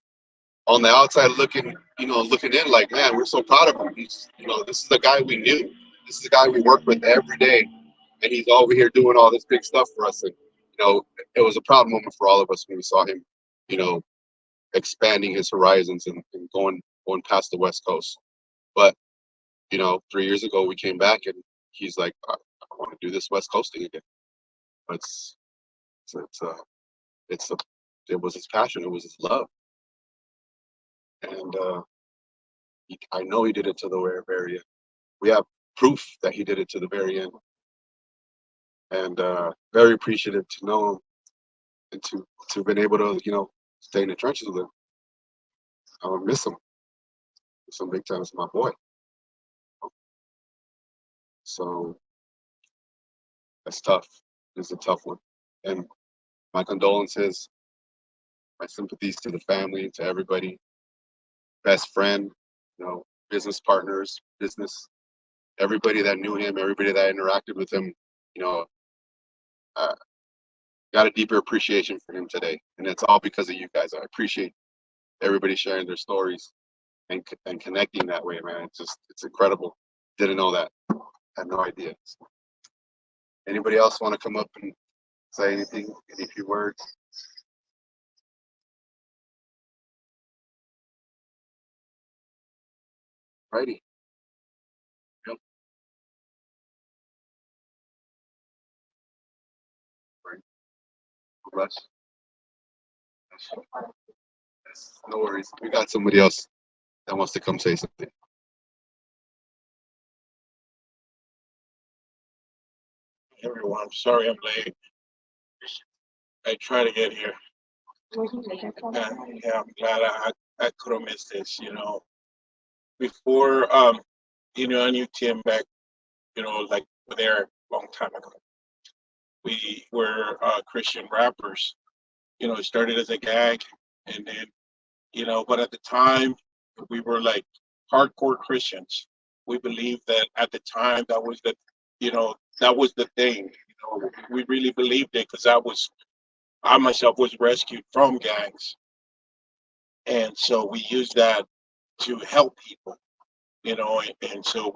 on the outside looking, looking in like, man, we're so proud of him. He's, this is the guy we knew. This is the guy we worked with every day, and he's over here doing all this big stuff for us. And it was a proud moment for all of us when we saw him, expanding his horizons and going past the West Coast. But 3 years ago we came back and he's like, I want to do this West Coast thing again. It was his passion, it was his love, and I know he did it to the very end. We have proof that he did it to the very end, and very appreciative to know him and to been able to stay in the trenches with him. I would miss him. Some big time. It's my boy. So that's tough. It's a tough one, and my condolences, my sympathies to the family, to everybody, best friend, business partners, everybody that knew him, everybody that interacted with him, got a deeper appreciation for him today. And it's all because of you guys. I appreciate everybody sharing their stories and connecting that way, man. It's incredible. Didn't know that. Had no idea. Anybody else want to come up and say anything, any few words? Righty. Yep. Right. Rush. No worries. We got somebody else that wants to come say something. Everyone, I'm sorry I'm late. I try to get here. Yeah, I'm glad I could have missed this. Before I knew Tim back, like there a long time ago. We were Christian rappers. It started as a gag, and then but at the time we were like hardcore Christians. We believed that at the time that was the thing. We really believed it because I myself was rescued from gangs, and so we used that to help people. And so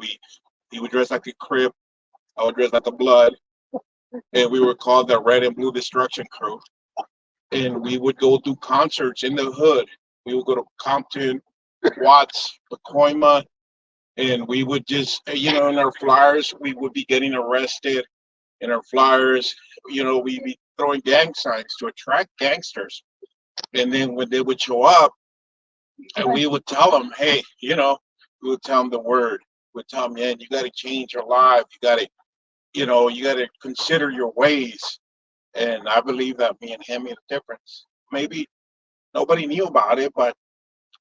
he would dress like a Crip, I would dress like a Blood, and we were called the Red and Blue Destruction Crew. And we would go do concerts in the hood. We would go to Compton, Watts, Pacoima, and we would just, in our flyers, we would be getting arrested. In our flyers, we'd be throwing gang signs to attract gangsters. And then when they would show up, and we would tell them, hey, we would tell them the word. We would tell them, man, you got to change your life. You got to consider your ways. And I believe that me and him made a difference. Maybe nobody knew about it, but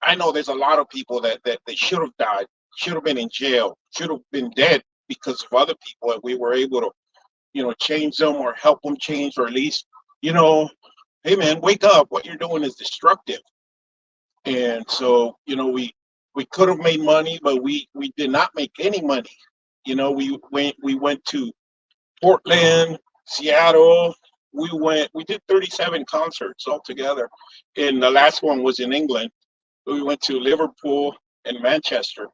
I know there's a lot of people that they should have died, should have been in jail, should have been dead because of other people, and we were able to, change them or help them change, or at least, hey man, wake up. What you're doing is destructive. And so, we could have made money, but we did not make any money. We went to Portland, Seattle. We did 37 concerts altogether. And the last one was in England. We went to Liverpool and Manchester.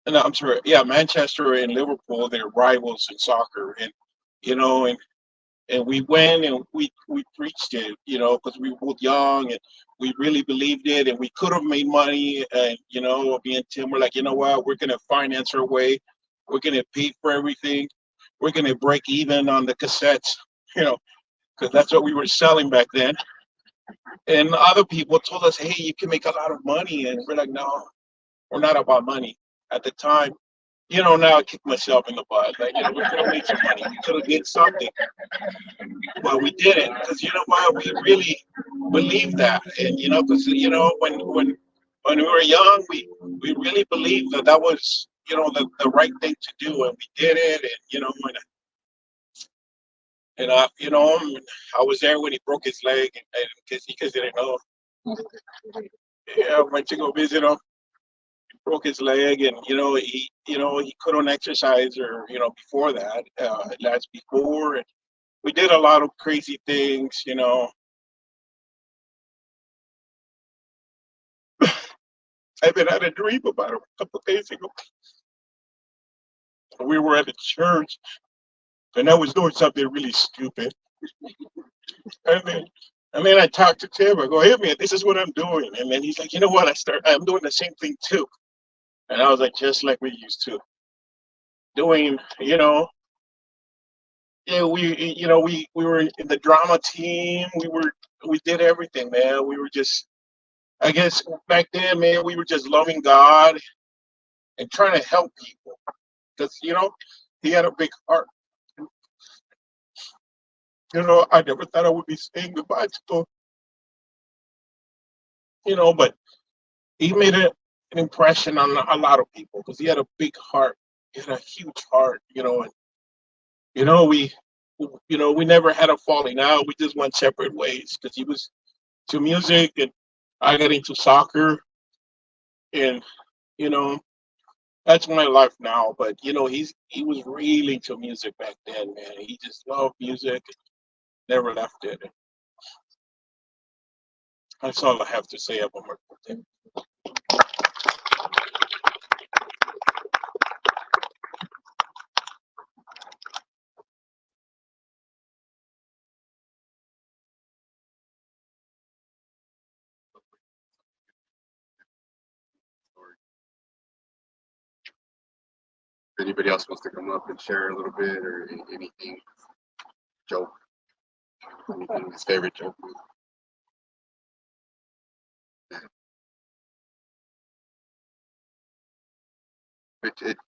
And I'm sorry, yeah, Manchester and Liverpool, they're rivals in soccer. And, and we went and we preached it, because we were both young and we really believed it, and we could have made money. And, me and Tim were like, you know what, we're going to finance our way. We're going to pay for everything. We're going to break even on the cassettes, because that's what we were selling back then. And other people told us, hey, you can make a lot of money. And we're like, no, we're not about money. At the time, now I kick myself in the butt. Like, we could have made some money. We could have did something. But we didn't, because you know what? We really believed that. And, because, when when we were young, we really believed that that was, the right thing to do, and we did it, and I was there when he broke his leg, and because he didn't know. Yeah, I went to go visit him. Broke his leg, and he couldn't exercise, or before that, last before, and we did a lot of crazy things. I've been had a dream about it a couple of days ago. We were at a church, and I was doing something really stupid. And then I talked to Tim. I go, "Hey man, this is what I'm doing." And then he's like, "You know what? I'm doing the same thing too." And I was like, "Just like we used to doing, yeah, we were in the drama team. We did everything, man. We were just, I guess back then, man, we were just loving God and trying to help people, because he had a big heart. I never thought I would be saying goodbye to him, but he made an impression on a lot of people because he had a big heart. He had a huge heart, and we we never had a falling out. We just went separate ways because he was to music, and I got into soccer, and you know that's my life now. But he was really to music back then, man. He just loved music, never left it. That's all I have to say about my birthday. If anybody else wants to come up and share a little bit or anything, joke, anything, his favorite joke.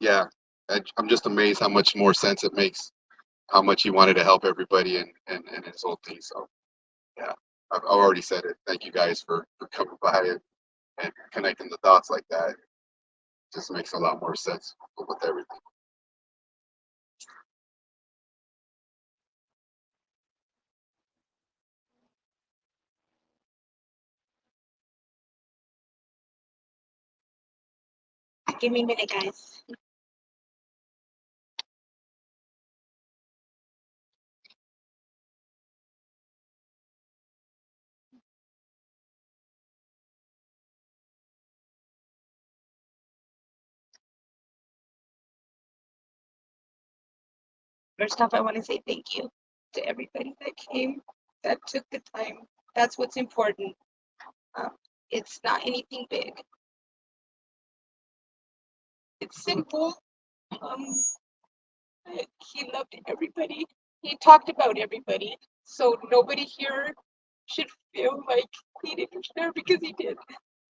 Yeah, I'm just amazed how much more sense it makes, how much he wanted to help everybody and his whole thing. So yeah, I've already said it. Thank you guys for coming by and connecting the dots like that. Just makes a lot more sense with everything. Give me a minute, guys. First off, I want to say thank you to everybody that came, that took the time. That's what's important. Um, it's not anything big. It's simple. Um, he loved everybody. He talked about everybody. So nobody here should feel like he didn't care, because he did.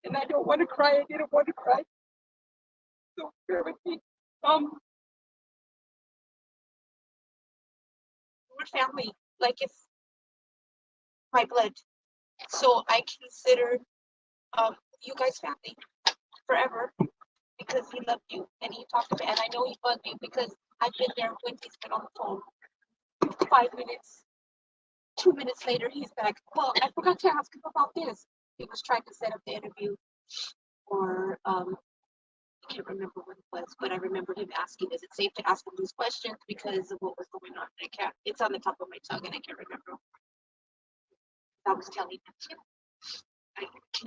And I don't want to cry. I didn't want to cry. So bear with me. We're family. Like, if my blood. So I consider you guys family forever, because he loved you and he talked to me. And I know he bugged you because I've been there when he's been on the phone. 5 minutes, 2 minutes later, he's back. Well, I forgot to ask him about this. He was trying to set up the interview, or I can't remember what it was, but I remember him asking, is it safe to ask him these questions because of what was going on? I can't, it's on the top of my tongue and I can't remember. I was telling him too.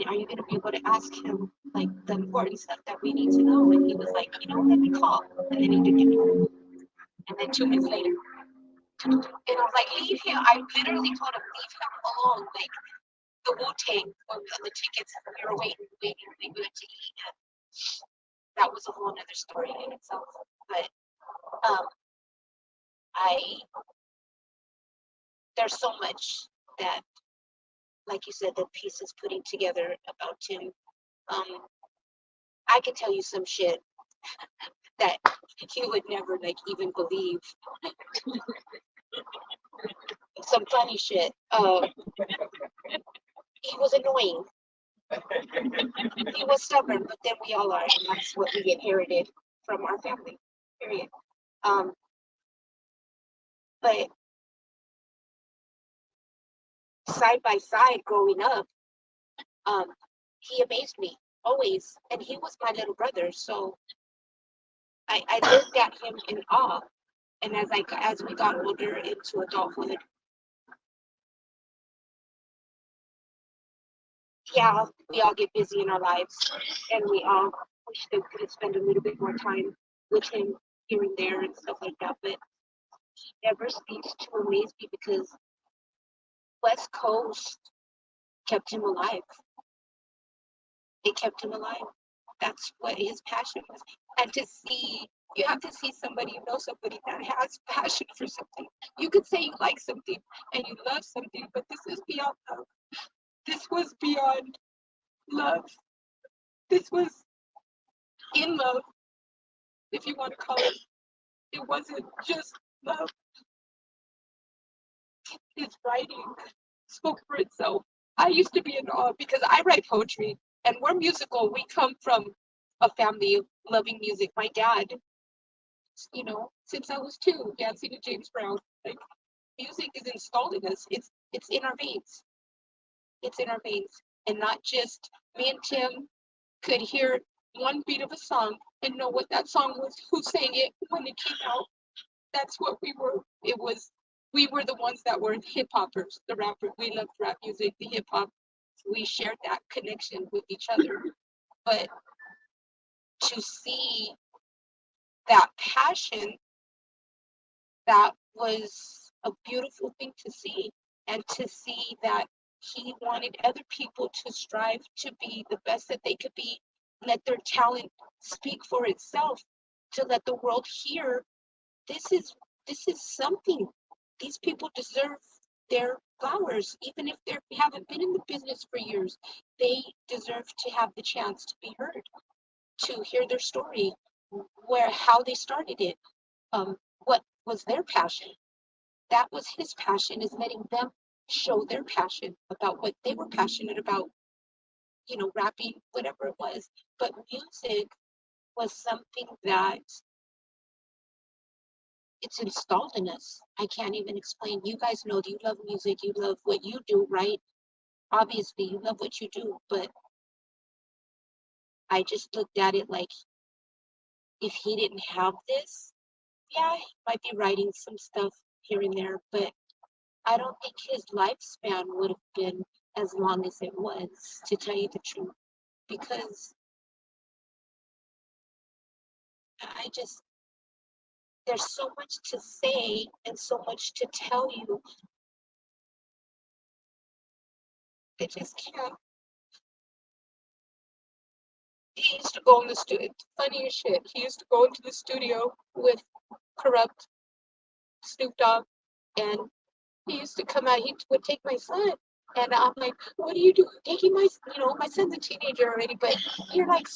Are you going to be able to ask him like the important stuff that we need to know? And he was like, let me call. And then he didn't. And then 2 minutes later, and I was like, leave him. I literally told him, leave him alone. Like, the Wu-Tang, the tickets, we were waiting. We went to eat. That was a whole other story in itself. But there's so much that, like you said, the pieces putting together about Tim. I could tell you some shit that you would never like even believe. Some funny shit. He was annoying. He was stubborn, but then we all are, and that's what we inherited from our family. Period. Um, but side by side, growing up, um, he amazed me always, and he was my little brother. So I looked at him in awe. And as we got older into adulthood, yeah, we all get busy in our lives, and we all wish that we could spend a little bit more time with him here and there and stuff like that. But he never ceased to amaze me because West Coast kept him alive. It kept him alive. That's what his passion was. And to see, you have to see somebody, somebody that has passion for something. You could say you like something and you love something, but this is beyond love. This was beyond love. This was in love, if you want to call it. It wasn't just love. His writing spoke for itself. I used to be in awe because I write poetry and we're musical. We come from a family loving music. My dad, since I was 2, dancing to James Brown. Like, music is installed in us. It's in our veins. It's in our veins. And not just me and Tim could hear one beat of a song and know what that song was, who sang it, when it came out. That's what we were. We were the ones that were hip hoppers, the rappers. We loved rap music, the hip hop. We shared that connection with each other. But to see that passion, that was a beautiful thing to see. And to see that he wanted other people to strive to be the best that they could be, let their talent speak for itself, to let the world hear this is something. These people deserve their flowers, even if they haven't been in the business for years. They deserve to have the chance to be heard, to hear their story, how they started it, what was their passion. That was his passion, is letting them show their passion about what they were passionate about, rapping, whatever it was. But music was something that it's installed in us. I can't even explain. You guys know, you love music, you love what you do, right? Obviously, you love what you do, but I just looked at it like, if he didn't have this, yeah, he might be writing some stuff here and there, but I don't think his lifespan would have been as long as it was, to tell you the truth, because I just, there's so much to say and so much to tell you. I just can't. He used to go in the studio, funny as shit. He used to go into the studio with Corrupt, Snoop Dogg, and he used to come out. He would take my son, and I'm like, "What are you doing? Taking my son's a teenager already, but you're like,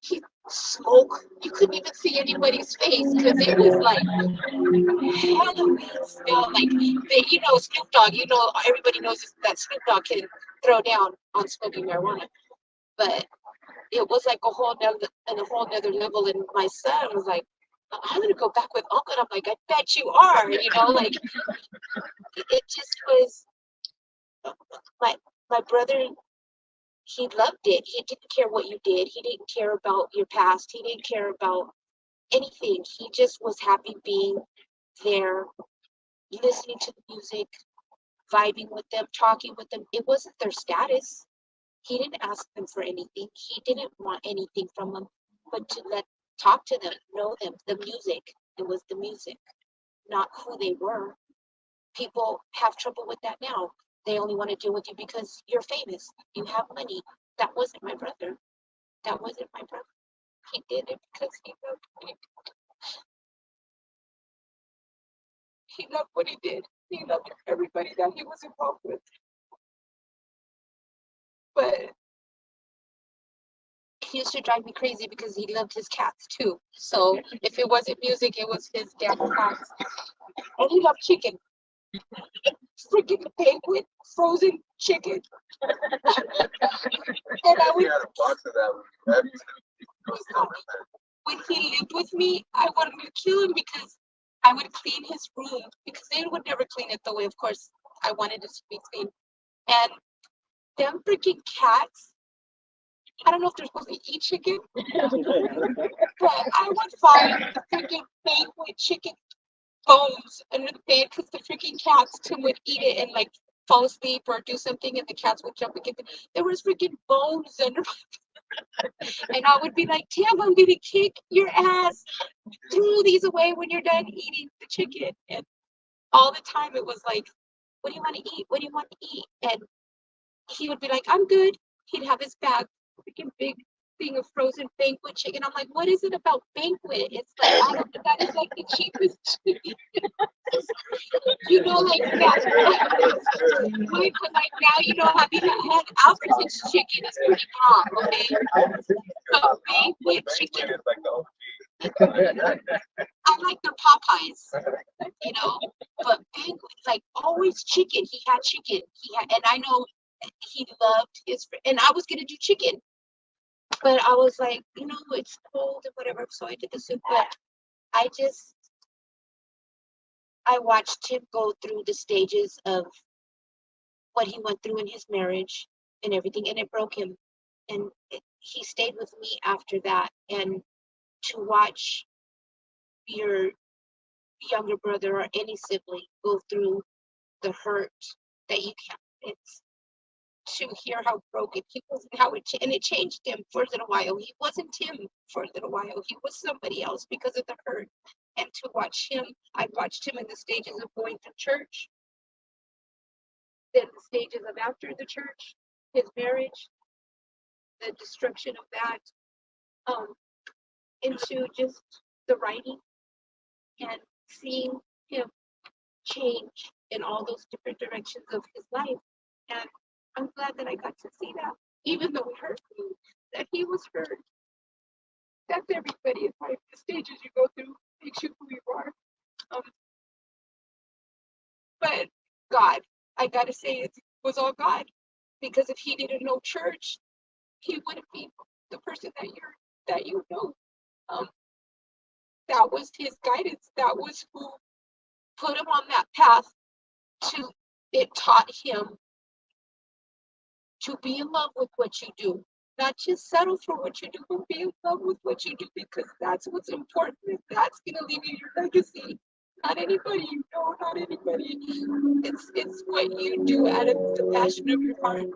he smoke. You couldn't even see anybody's face because it was like Halloween smell. Like Snoop Dogg. Everybody knows that Snoop Dogg can throw down on smoking marijuana, but it was like a whole nother level. And my son was like, I'm gonna go back with Uncle. And I'm like, I bet you are. Like it just was. My brother, he loved it. He didn't care what you did. He didn't care about your past. He didn't care about anything. He just was happy being there, listening to the music, vibing with them, talking with them. It wasn't their status. He didn't ask them for anything. He didn't want anything from them, but to talk to them, know them, the music. It was the music, not who they were. People have trouble with that now. They only want to deal with you because you're famous. You have money. That wasn't my brother. That wasn't my brother. He did it because he loved what he did. He loved what he did. He loved everybody that he was involved with. But he used to drive me crazy because he loved his cats too. So if it wasn't music, it was his damn cats. And he loved chicken. freaking banquet frozen chicken. And I would, when he lived with me, I wanted to kill him because I would clean his room because they would never clean it the way, of course, I wanted it to be clean. And them freaking cats, I don't know if they're supposed to eat chicken, but I would find the freaking banquet chicken bones under the bed because the freaking cats, Tim would eat it and like fall asleep or do something and the cats would jump and get them. There was freaking bones under my and I would be like, Tim, I'm gonna kick your ass. Throw these away when you're done eating the chicken. And all the time it was like, what do you want to eat? What do you want to eat? And he would be like, I'm good. He'd have his bag, freaking big thing of frozen banquet chicken. I'm like, what is it about banquet? It's like, I don't, that is like the cheapest chicken. Like that. Like, but like now, having had Alfredson's chicken is pretty bomb, okay? But banquet chicken, I like their Popeyes, but banquet, like always chicken. He had chicken. And I know he loved and I was gonna do chicken, but I was like, it's cold and whatever, so I did the soup. But I watched him go through the stages of what he went through in his marriage and everything, and it broke him. And he stayed with me after that. And to watch your younger brother or any sibling go through the hurt that you can't, it's to hear how broken he was and and it changed him for a little while. He wasn't him for a little while. He was somebody else because of the hurt. And to watch him, I watched him in the stages of going to church, then the stages of after the church, his marriage, the destruction of that, into just the writing and seeing him change in all those different directions of his life. And I'm glad that I got to see that, even though it hurt me, that he was hurt. That's everybody in life. The stages you go through makes you who you are. But God, I gotta say, it was all God, because if he didn't know church, he wouldn't be the person that you know. That was his guidance. That was who put him on that path. It taught him to be in love with what you do, not just settle for what you do, but be in love with what you do, because that's what's important. That's gonna leave you your legacy. Not anybody you know, not anybody. It's what you do out of the passion of your heart.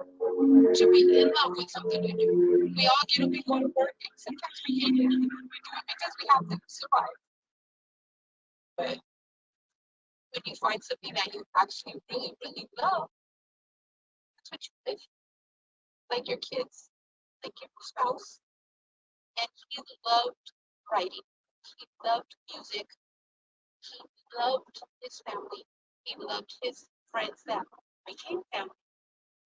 To be in love with something you do. We all get up and go to work, and sometimes we hate it. We do it because we have to survive. But when you find something that you actually really, really love, that's what you live. Like your kids, like your spouse. And he loved writing. He loved music. He loved his family. He loved his friends that became family.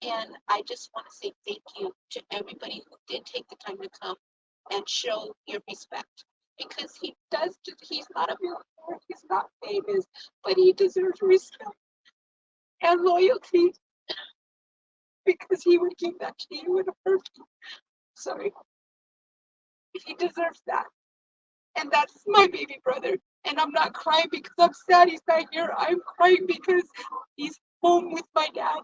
And I just want to say thank you to everybody who did take the time to come and show your respect. Because he's not a millionaire, he's not famous, but he deserves respect and loyalty, because he would give that to you in a heartbeat. Sorry. He deserves that. And that's my baby brother. And I'm not crying because I'm sad he's not here. I'm crying because he's home with my dad.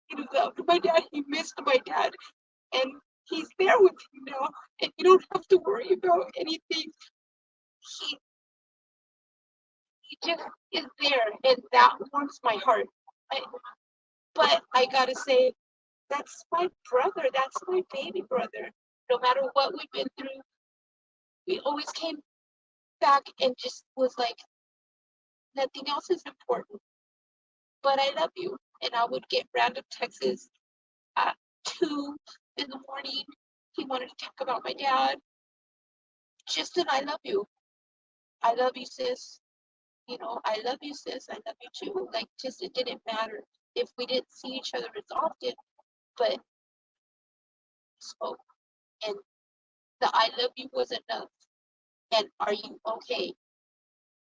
He loved my dad. He missed my dad. And he's there with you now. And you don't have to worry about anything. He just is there. And that warms my heart. But I gotta say, that's my brother. That's my baby brother. No matter what we've been through, we always came back and just was like, nothing else is important. But I love you. And I would get random texts at 2 in the morning. He wanted to talk about my dad. Just an I love you. I love you, sis. I love you, sis. I love you too. Like, just it didn't matter if we didn't see each other as often, but we spoke. And the I love you was enough. And are you okay?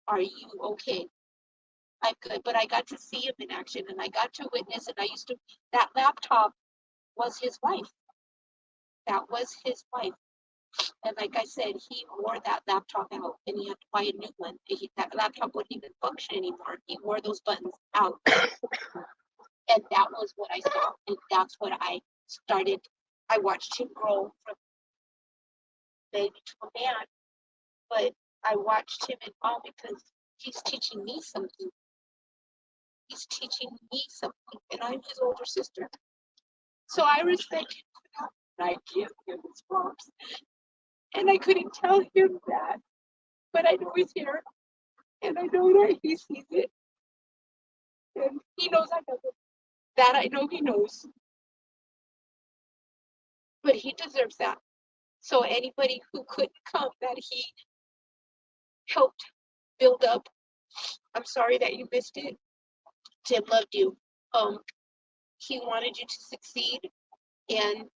Are you okay? I'm good, but I got to see him in action and I got to witness and that laptop was his wife. That was his wife. And like I said, he wore that laptop out and he had to buy a new one. That laptop wouldn't even function anymore. He wore those buttons out. And that was what I saw. And that's what I started. I watched him grow from baby to a man. But I watched him evolve because he's teaching me something. He's teaching me something. And I'm his older sister. So I respect him for that. And I give him his props. And I couldn't tell him that. But I know he's here. And I know that he sees it. And he knows I love him. That I know he knows. But he deserves that. So anybody who couldn't come that he helped build up, I'm sorry that you missed it. Tim loved you. He wanted you to succeed and,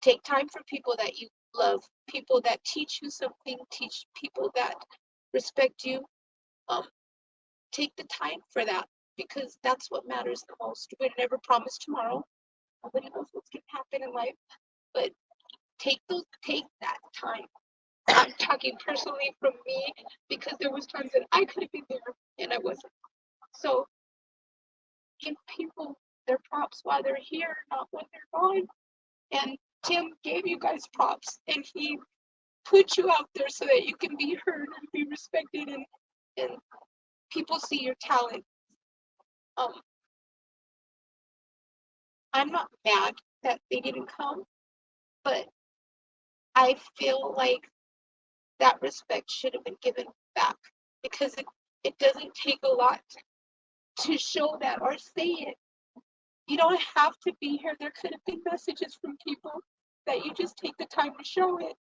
take time for people that you love, people that teach you something, teach people that respect you. Take the time for that because that's what matters the most. We never promise tomorrow. Nobody knows what's going to happen in life, but take that time. I'm talking personally from me because there was times that I could have been there and I wasn't. So give people their props while they're here, not when they're gone. And Tim gave you guys props and he put you out there so that you can be heard and be respected and people see your talent. I'm not mad that they didn't come, but I feel like that respect should have been given back because it doesn't take a lot to show that or say it. You don't have to be here. There could have been messages from people that you just take the time to show it.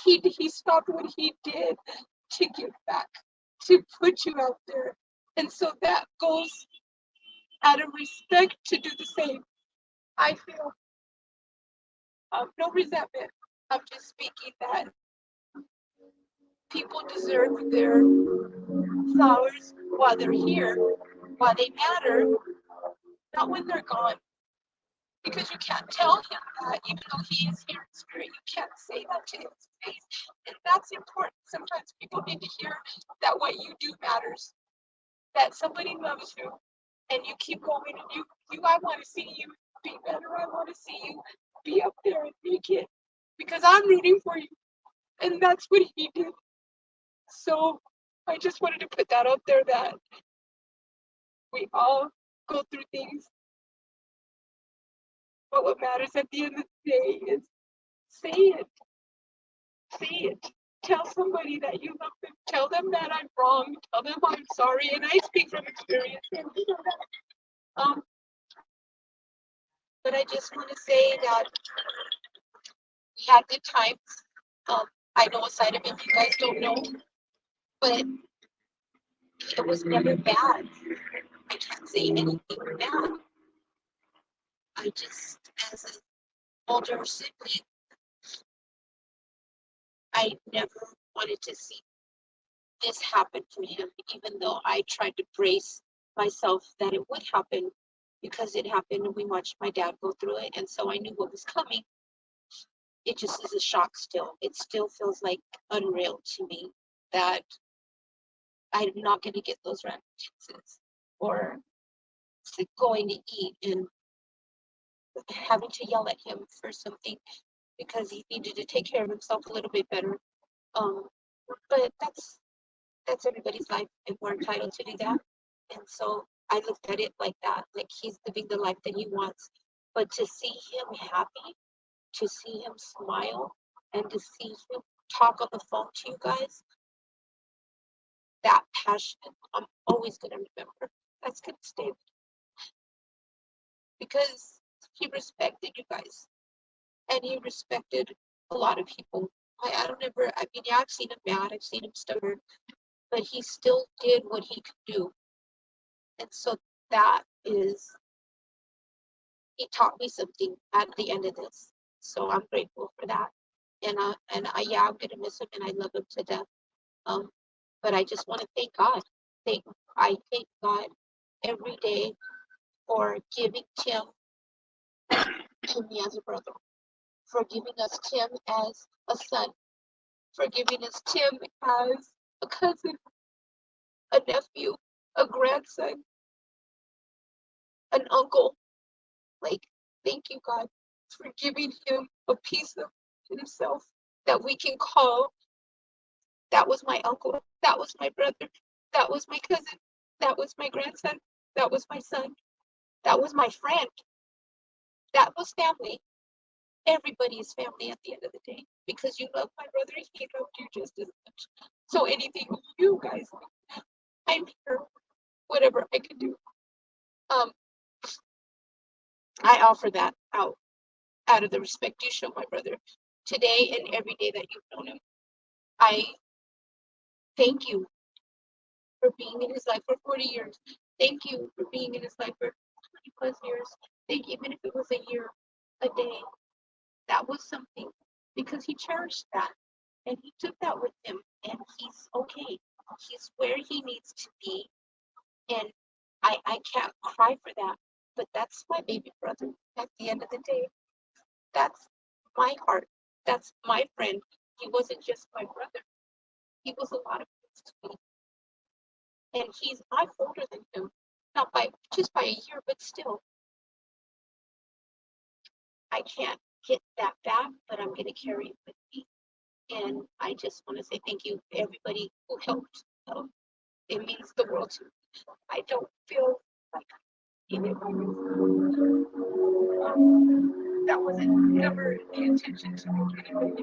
He stopped what he did to give back, to put you out there. And so that goes out of respect to do the same. I feel no resentment. I'm just speaking that people deserve their flowers while they're here, while they matter, not when they're gone. Because you can't tell him that, even though he is here in spirit, you can't say that to his face. And that's important. Sometimes people need to hear that what you do matters, that somebody loves you, and you keep going. And I want to see you be better. I want to see you be up there and make it, because I'm rooting for you. And that's what he did. So I just wanted to put that out there that we all go through things. But what matters at the end of the day is say it. Say it. Tell somebody that you love them. Tell them that I'm wrong. Tell them I'm sorry. And I speak from experience. And but I just want to say that we had good times. I know a side of it you guys don't know, but it was never bad. I can't say anything bad. I just, as an older sibling, I never wanted to see this happen for him, even though I tried to brace myself that it would happen because it happened and we watched my dad go through it. And so I knew what was coming. It just is a shock still. It still feels like unreal to me that I'm not going to get those random chances or going to eat and having to yell at him for something because he needed to take care of himself a little bit better. But that's everybody's life, and we're entitled to do that. And so I looked at it like that, like he's living the life that he wants. But to see him happy, to see him smile, and to see him talk on the phone to you guys, that passion, I'm always going to remember. That's going to stay because he respected you guys, and he respected a lot of people. I mean, yeah, I've seen him mad, I've seen him stubborn, but he still did what he could do. And so that is, he taught me something at the end of this. So I'm grateful for that. And yeah, I'm gonna miss him and I love him to death. But I just want to thank God. I thank God every day for giving Tim to me as a brother, for giving us Tim as a son, for giving us Tim as a cousin, a nephew, a grandson, an uncle. Like, thank you, God, for giving him a piece of himself that we can call, that was my uncle, that was my brother, that was my cousin, that was my grandson, that was my son, that was my friend, that was family. Everybody is family at the end of the day because you love my brother, he loved you just as much. So anything you guys, I'm here, whatever I can do. Um, I offer that out of the respect you show my brother today and every day that you've known him. I thank you for being in his life for 40 years. Thank you for being in his life for 20 plus years. Thank you, even if it was a year, a day. That was something because he cherished that and he took that with him and he's okay. He's where he needs to be. And I can't cry for that. But that's my baby brother at the end of the day. That's my heart. That's my friend. He wasn't just my brother. He was a lot of things to me. And I'm older than him. Not by just by a year, but still. I can't get that back, but I'm gonna carry it with me. And I just want to say thank you to everybody who helped. It means the world to me. I don't feel like in it. That wasn't never the intention to make anybody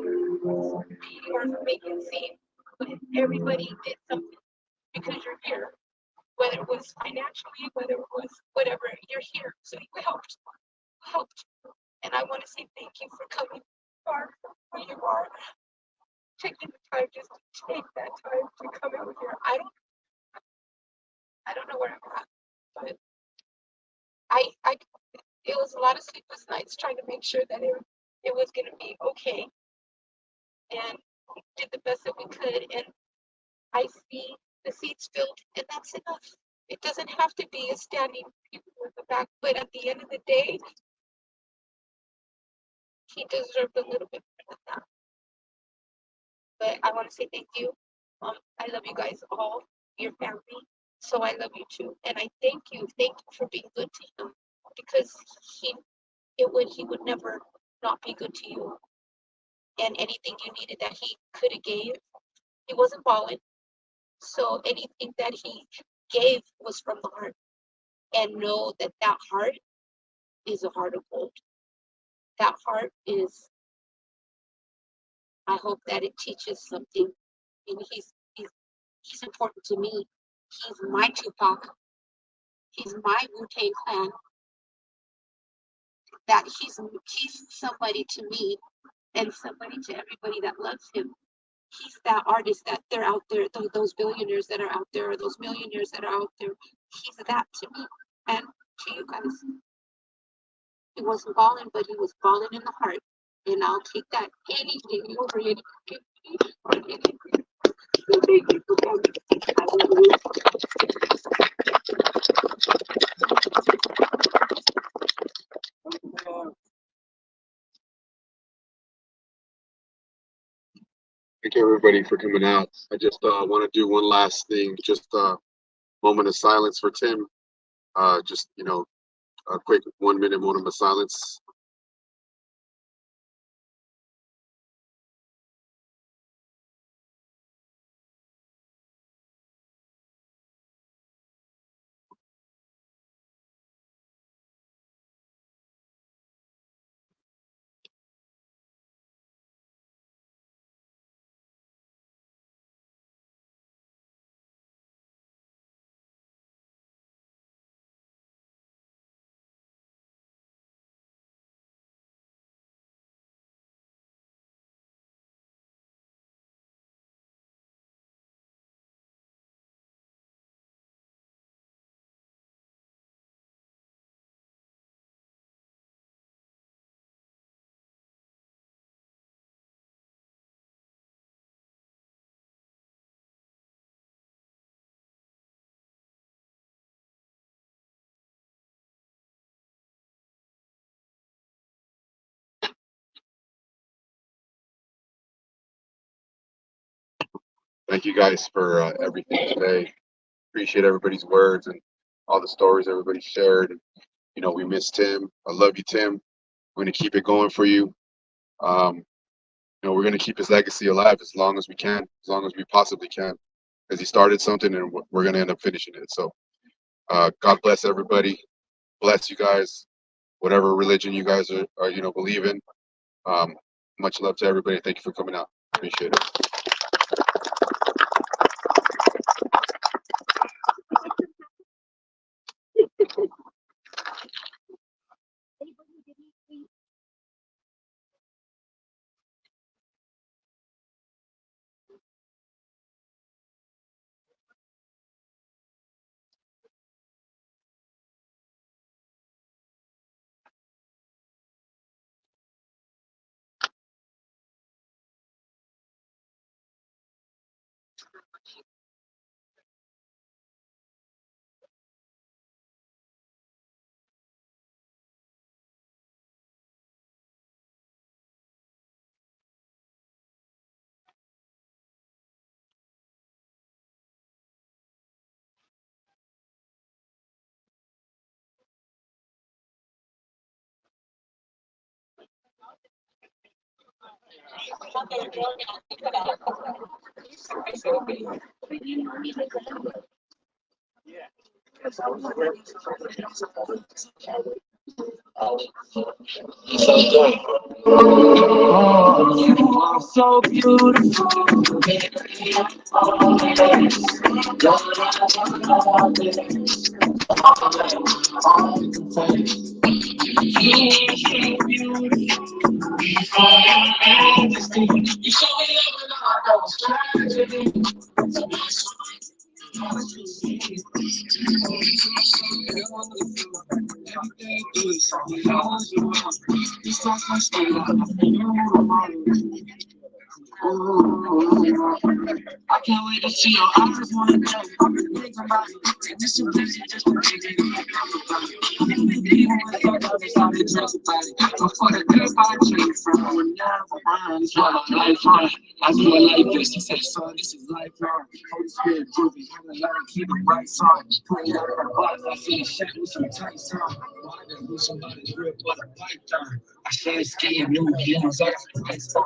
or make it seem, but everybody did something because you're here. Whether it was financially, whether it was whatever, you're here. So you helped. And I want to say thank you for coming far from where you are, taking the time just to take that time to come out here. I don't know where I'm at, but I it was a lot of sleepless nights trying to make sure that it was gonna be okay. And we did the best that we could and I see the seats filled and that's enough. It doesn't have to be a standing people in the back, but at the end of the day, he deserved a little bit more than that. But I want to say thank you. I love you guys all, your family. So I love you too. And I thank you. Thank you for being good to him because he would never not be good to you. And anything you needed that he could have gave, he wasn't balling. So anything that he gave was from the heart. And know that that heart is a heart of gold. That heart is, I hope that it teaches something. And he's important to me. He's my Tupac. He's my Wu-Tang Clan. That he's somebody to me and somebody to everybody that loves him. He's that artist that they're out there, those billionaires that are out there, or those millionaires that are out there. He's that to me and to you guys. He wasn't balling, but he was balling in the heart. And I'll take that anything over anything or anything. So thank you for coming. I love you. Thank you, everybody, for coming out. I just want to do one last thing, just a moment of silence for Tim. Just, a quick 1 minute moment of silence. Thank you guys for everything today. Appreciate everybody's words and all the stories everybody shared. You know, we miss Tim. I love you, Tim. We're going to keep it going for you. Um, you know, we're going to keep his legacy alive as long as we can, as long as we possibly can, because he started something and we're going to end up finishing it. So God bless everybody. Bless you guys, whatever religion you guys are you know, believe in. Um, much love to everybody. Thank you for coming out. Appreciate it. You are so beautiful. I can't wait to see your eyes one day. Think about it. And this is busy just to think it. Even with your love, it's not just about it. But for the good I came from, I would never mind. It's what my life on. I do it like this. He said, son, this is lifelong. Holy Spirit, groovy. How to learn, keep it right song. Put it out of the box. I see the shadows some tight song. Why did lose somebody's grip with a python? I shed skin, new heels. I got ice on.